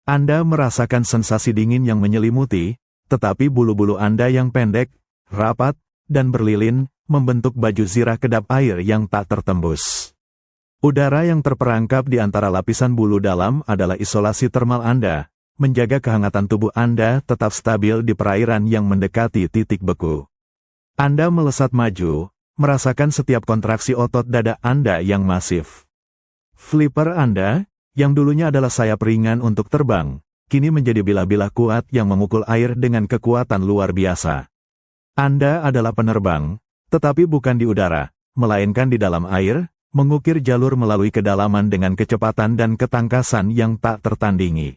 Anda merasakan sensasi dingin yang menyelimuti, tetapi bulu-bulu Anda yang pendek, rapat, dan berlilin, membentuk baju zirah kedap air yang tak tertembus. Udara yang terperangkap di antara lapisan bulu dalam adalah isolasi termal Anda, menjaga kehangatan tubuh Anda tetap stabil di perairan yang mendekati titik beku. Anda melesat maju, merasakan setiap kontraksi otot dada Anda yang masif. Flipper Anda, yang dulunya adalah sayap ringan untuk terbang, kini menjadi bilah-bilah kuat yang memukul air dengan kekuatan luar biasa. Anda adalah penerbang, tetapi bukan di udara, melainkan di dalam air, mengukir jalur melalui kedalaman dengan kecepatan dan ketangkasan yang tak tertandingi.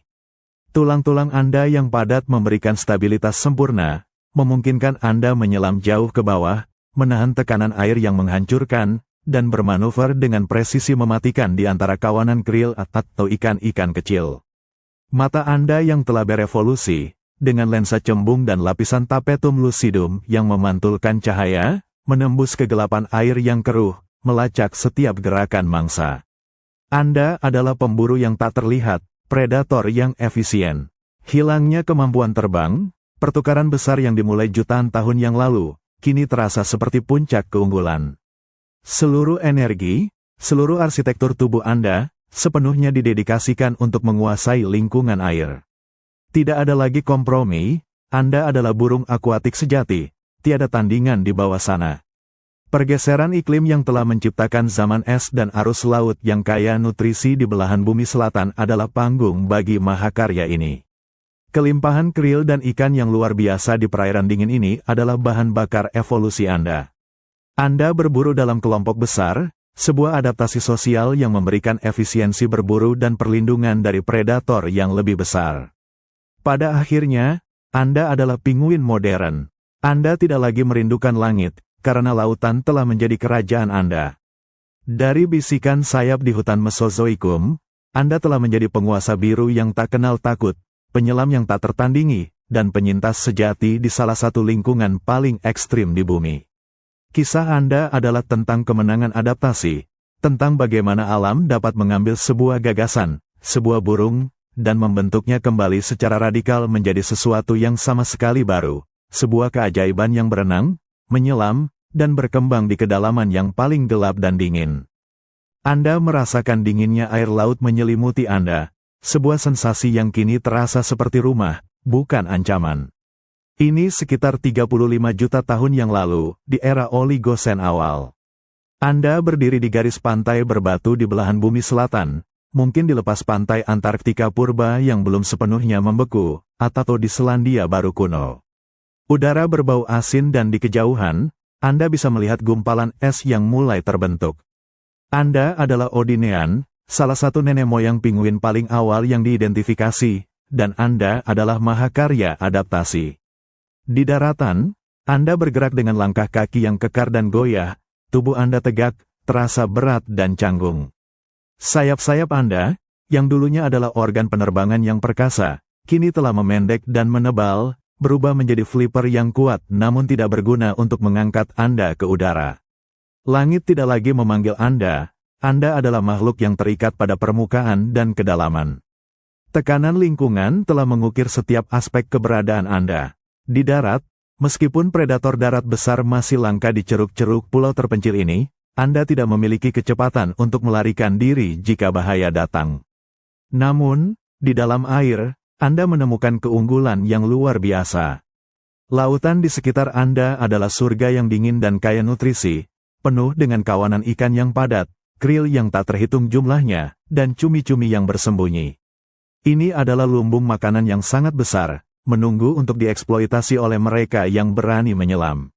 Tulang-tulang Anda yang padat memberikan stabilitas sempurna, memungkinkan Anda menyelam jauh ke bawah, menahan tekanan air yang menghancurkan, dan bermanuver dengan presisi mematikan di antara kawanan krill atau ikan-ikan kecil. Mata Anda yang telah berevolusi, dengan lensa cembung dan lapisan tapetum lucidum yang memantulkan cahaya, menembus kegelapan air yang keruh, melacak setiap gerakan mangsa. Anda adalah pemburu yang tak terlihat, predator yang efisien. Hilangnya kemampuan terbang, pertukaran besar yang dimulai jutaan tahun yang lalu, kini terasa seperti puncak keunggulan. Seluruh energi, seluruh arsitektur tubuh Anda, sepenuhnya didedikasikan untuk menguasai lingkungan air. Tidak ada lagi kompromi, Anda adalah burung akuatik sejati, tiada tandingan di bawah sana. Pergeseran iklim yang telah menciptakan zaman es dan arus laut yang kaya nutrisi di belahan bumi selatan adalah panggung bagi mahakarya ini. Kelimpahan krill dan ikan yang luar biasa di perairan dingin ini adalah bahan bakar evolusi Anda. Anda berburu dalam kelompok besar, sebuah adaptasi sosial yang memberikan efisiensi berburu dan perlindungan dari predator yang lebih besar. Pada akhirnya, Anda adalah penguin modern. Anda tidak lagi merindukan langit, karena lautan telah menjadi kerajaan Anda. Dari bisikan sayap di hutan Mesozoikum, Anda telah menjadi penguasa biru yang tak kenal takut, penyelam yang tak tertandingi, dan penyintas sejati di salah satu lingkungan paling ekstrim di bumi. Kisah Anda adalah tentang kemenangan adaptasi, tentang bagaimana alam dapat mengambil sebuah gagasan, sebuah burung, dan membentuknya kembali secara radikal menjadi sesuatu yang sama sekali baru, sebuah keajaiban yang berenang, menyelam, dan berkembang di kedalaman yang paling gelap dan dingin. Anda merasakan dinginnya air laut menyelimuti Anda, sebuah sensasi yang kini terasa seperti rumah, bukan ancaman. Ini sekitar 35 juta tahun yang lalu, di era Oligosen awal. Anda berdiri di garis pantai berbatu di belahan bumi selatan, mungkin di lepas pantai Antarktika purba yang belum sepenuhnya membeku, atau di Selandia Baru kuno. Udara berbau asin dan di kejauhan, Anda bisa melihat gumpalan es yang mulai terbentuk. Anda adalah Odinean, salah satu nenek moyang penguin paling awal yang diidentifikasi, dan Anda adalah mahakarya adaptasi. Di daratan, Anda bergerak dengan langkah kaki yang kekar dan goyah, tubuh Anda tegak, terasa berat dan canggung. Sayap-sayap Anda, yang dulunya adalah organ penerbangan yang perkasa, kini telah memendek dan menebal, berubah menjadi flipper yang kuat namun tidak berguna untuk mengangkat Anda ke udara. Langit tidak lagi memanggil Anda adalah makhluk yang terikat pada permukaan dan kedalaman. Tekanan lingkungan telah mengukir setiap aspek keberadaan Anda. Di darat, meskipun predator darat besar masih langka di ceruk-ceruk pulau terpencil ini, Anda tidak memiliki kecepatan untuk melarikan diri jika bahaya datang. Namun, di dalam air, Anda menemukan keunggulan yang luar biasa. Lautan di sekitar Anda adalah surga yang dingin dan kaya nutrisi, penuh dengan kawanan ikan yang padat, krill yang tak terhitung jumlahnya, dan cumi-cumi yang bersembunyi. Ini adalah lumbung makanan yang sangat besar, menunggu untuk dieksploitasi oleh mereka yang berani menyelam.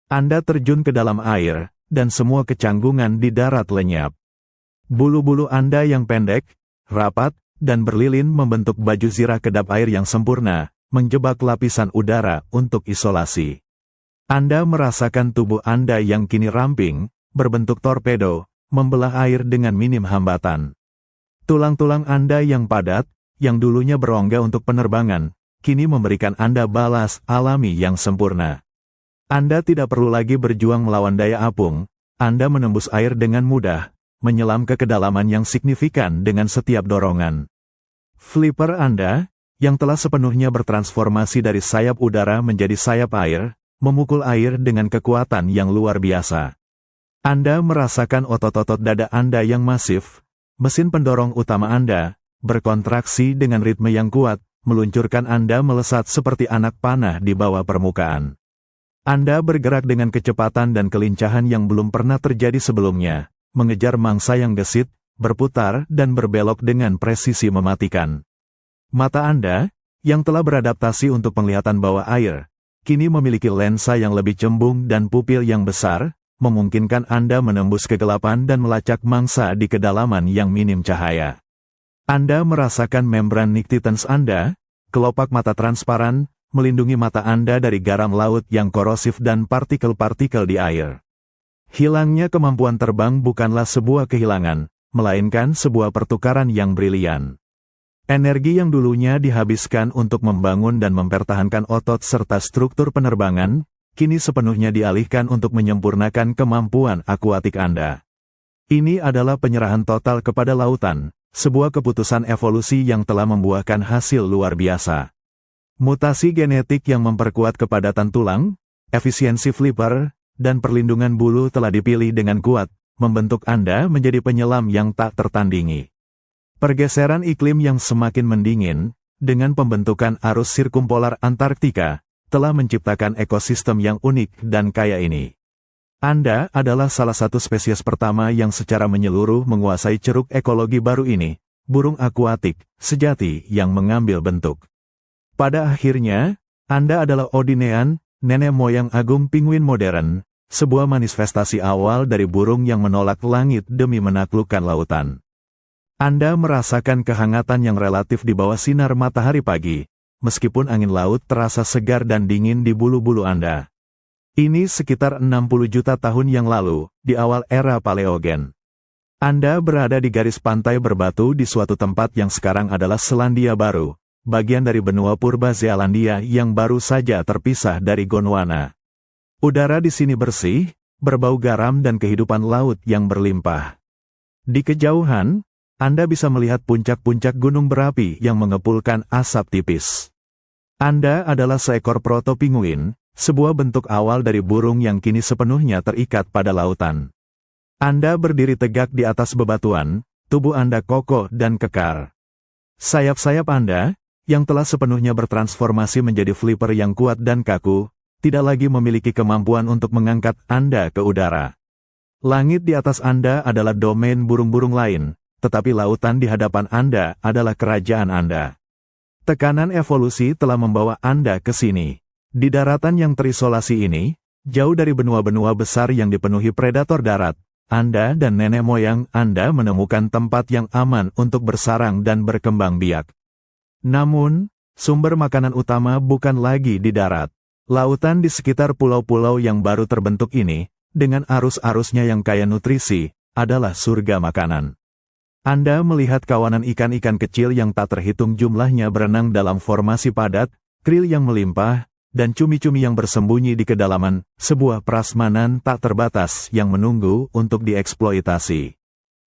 Anda terjun ke dalam air, dan semua kecanggungan di darat lenyap. Bulu-bulu Anda yang pendek, rapat, dan berlilin membentuk baju zirah kedap air yang sempurna, menjebak lapisan udara untuk isolasi. Anda merasakan tubuh Anda yang kini ramping, berbentuk torpedo, membelah air dengan minim hambatan. Tulang-tulang Anda yang padat, yang dulunya berongga untuk penerbangan, kini memberikan Anda balas alami yang sempurna. Anda tidak perlu lagi berjuang melawan daya apung, Anda menembus air dengan mudah, menyelam ke kedalaman yang signifikan dengan setiap dorongan. Flipper Anda, yang telah sepenuhnya bertransformasi dari sayap udara menjadi sayap air, memukul air dengan kekuatan yang luar biasa. Anda merasakan otot-otot dada Anda yang masif, mesin pendorong utama Anda, berkontraksi dengan ritme yang kuat, meluncurkan Anda melesat seperti anak panah di bawah permukaan. Anda bergerak dengan kecepatan dan kelincahan yang belum pernah terjadi sebelumnya, mengejar mangsa yang gesit, berputar dan berbelok dengan presisi mematikan. Mata Anda, yang telah beradaptasi untuk penglihatan bawah air, kini memiliki lensa yang lebih cembung dan pupil yang besar, memungkinkan Anda menembus kegelapan dan melacak mangsa di kedalaman yang minim cahaya. Anda merasakan membran nictitans Anda, kelopak mata transparan, melindungi mata Anda dari garam laut yang korosif dan partikel-partikel di air. Hilangnya kemampuan terbang bukanlah sebuah kehilangan, melainkan sebuah pertukaran yang brilian. Energi yang dulunya dihabiskan untuk membangun dan mempertahankan otot serta struktur penerbangan, kini sepenuhnya dialihkan untuk menyempurnakan kemampuan akuatik Anda. Ini adalah penyerahan total kepada lautan, sebuah keputusan evolusi yang telah membuahkan hasil luar biasa. Mutasi genetik yang memperkuat kepadatan tulang, efisiensi flipper, dan perlindungan bulu telah dipilih dengan kuat, membentuk Anda menjadi penyelam yang tak tertandingi. Pergeseran iklim yang semakin mendingin, dengan pembentukan arus sirkumpolar Antarktika, telah menciptakan ekosistem yang unik dan kaya ini. Anda adalah salah satu spesies pertama yang secara menyeluruh menguasai ceruk ekologi baru ini, burung akuatik, sejati yang mengambil bentuk. Pada akhirnya, Anda adalah Odinean, nenek moyang agung penguin modern, sebuah manifestasi awal dari burung yang menolak langit demi menaklukkan lautan. Anda merasakan kehangatan yang relatif di bawah sinar matahari pagi, meskipun angin laut terasa segar dan dingin di bulu-bulu Anda. Ini sekitar 60 juta tahun yang lalu, di awal era Paleogen. Anda berada di garis pantai berbatu di suatu tempat yang sekarang adalah Selandia Baru, bagian dari benua purba Zealandia yang baru saja terpisah dari Gondwana. Udara di sini bersih, berbau garam dan kehidupan laut yang berlimpah. Di kejauhan, Anda bisa melihat puncak-puncak gunung berapi yang mengepulkan asap tipis. Anda adalah seekor proto-pinguin, sebuah bentuk awal dari burung yang kini sepenuhnya terikat pada lautan. Anda berdiri tegak di atas bebatuan, tubuh Anda kokoh dan kekar. Sayap-sayap Anda, yang telah sepenuhnya bertransformasi menjadi flipper yang kuat dan kaku, tidak lagi memiliki kemampuan untuk mengangkat Anda ke udara. Langit di atas Anda adalah domain burung-burung lain, tetapi lautan di hadapan Anda adalah kerajaan Anda. Tekanan evolusi telah membawa Anda ke sini. Di daratan yang terisolasi ini, jauh dari benua-benua besar yang dipenuhi predator darat, Anda dan nenek moyang Anda menemukan tempat yang aman untuk bersarang dan berkembang biak. Namun, sumber makanan utama bukan lagi di darat. Lautan di sekitar pulau-pulau yang baru terbentuk ini, dengan arus-arusnya yang kaya nutrisi, adalah surga makanan. Anda melihat kawanan ikan-ikan kecil yang tak terhitung jumlahnya berenang dalam formasi padat, krill yang melimpah, dan cumi-cumi yang bersembunyi di kedalaman, sebuah prasmanan tak terbatas yang menunggu untuk dieksploitasi.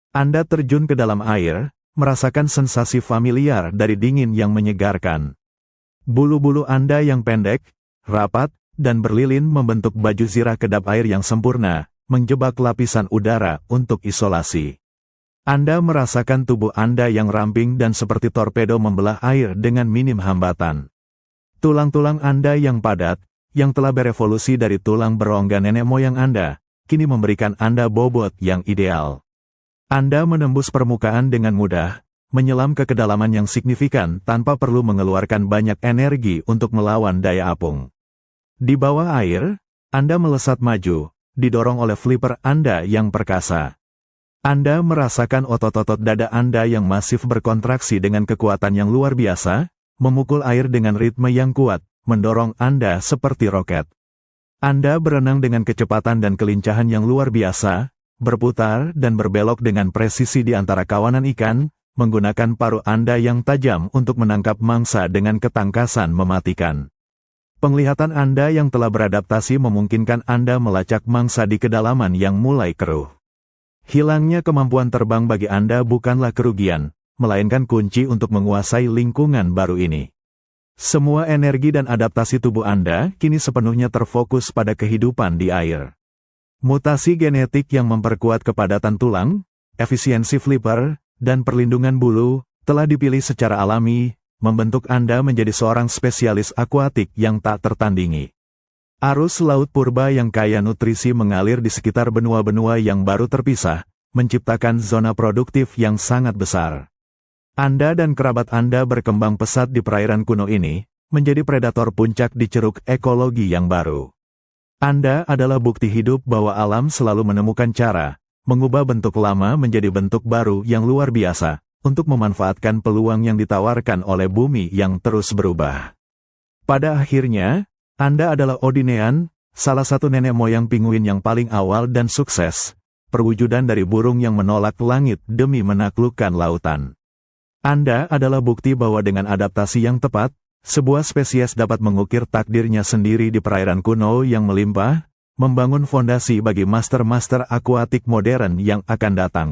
Anda terjun ke dalam air, merasakan sensasi familiar dari dingin yang menyegarkan. Bulu-bulu Anda yang pendek, rapat, dan berlilin membentuk baju zirah kedap air yang sempurna, menjebak lapisan udara untuk isolasi. Anda merasakan tubuh Anda yang ramping dan seperti torpedo membelah air dengan minim hambatan. Tulang-tulang Anda yang padat, yang telah berevolusi dari tulang berongga nenek moyang Anda, kini memberikan Anda bobot yang ideal. Anda menembus permukaan dengan mudah, menyelam ke kedalaman yang signifikan tanpa perlu mengeluarkan banyak energi untuk melawan daya apung. Di bawah air, Anda melesat maju, didorong oleh flipper Anda yang perkasa. Anda merasakan otot-otot dada Anda yang masif berkontraksi dengan kekuatan yang luar biasa, memukul air dengan ritme yang kuat, mendorong Anda seperti roket. Anda berenang dengan kecepatan dan kelincahan yang luar biasa, berputar dan berbelok dengan presisi di antara kawanan ikan, menggunakan paruh Anda yang tajam untuk menangkap mangsa dengan ketangkasan mematikan. Penglihatan Anda yang telah beradaptasi memungkinkan Anda melacak mangsa di kedalaman yang mulai keruh. Hilangnya kemampuan terbang bagi Anda bukanlah kerugian, melainkan kunci untuk menguasai lingkungan baru ini. Semua energi dan adaptasi tubuh Anda kini sepenuhnya terfokus pada kehidupan di air. Mutasi genetik yang memperkuat kepadatan tulang, efisiensi flipper, dan perlindungan bulu, telah dipilih secara alami, membentuk Anda menjadi seorang spesialis akuatik yang tak tertandingi. Arus laut purba yang kaya nutrisi mengalir di sekitar benua-benua yang baru terpisah, menciptakan zona produktif yang sangat besar. Anda dan kerabat Anda berkembang pesat di perairan kuno ini, menjadi predator puncak di ceruk ekologi yang baru. Anda adalah bukti hidup bahwa alam selalu menemukan cara, mengubah bentuk lama menjadi bentuk baru yang luar biasa, untuk memanfaatkan peluang yang ditawarkan oleh bumi yang terus berubah. Pada akhirnya, Anda adalah Odinean, salah satu nenek moyang penguin yang paling awal dan sukses, perwujudan dari burung yang menolak langit demi menaklukkan lautan. Anda adalah bukti bahwa dengan adaptasi yang tepat, sebuah spesies dapat mengukir takdirnya sendiri di perairan kuno yang melimpah, membangun fondasi bagi master-master akuatik modern yang akan datang.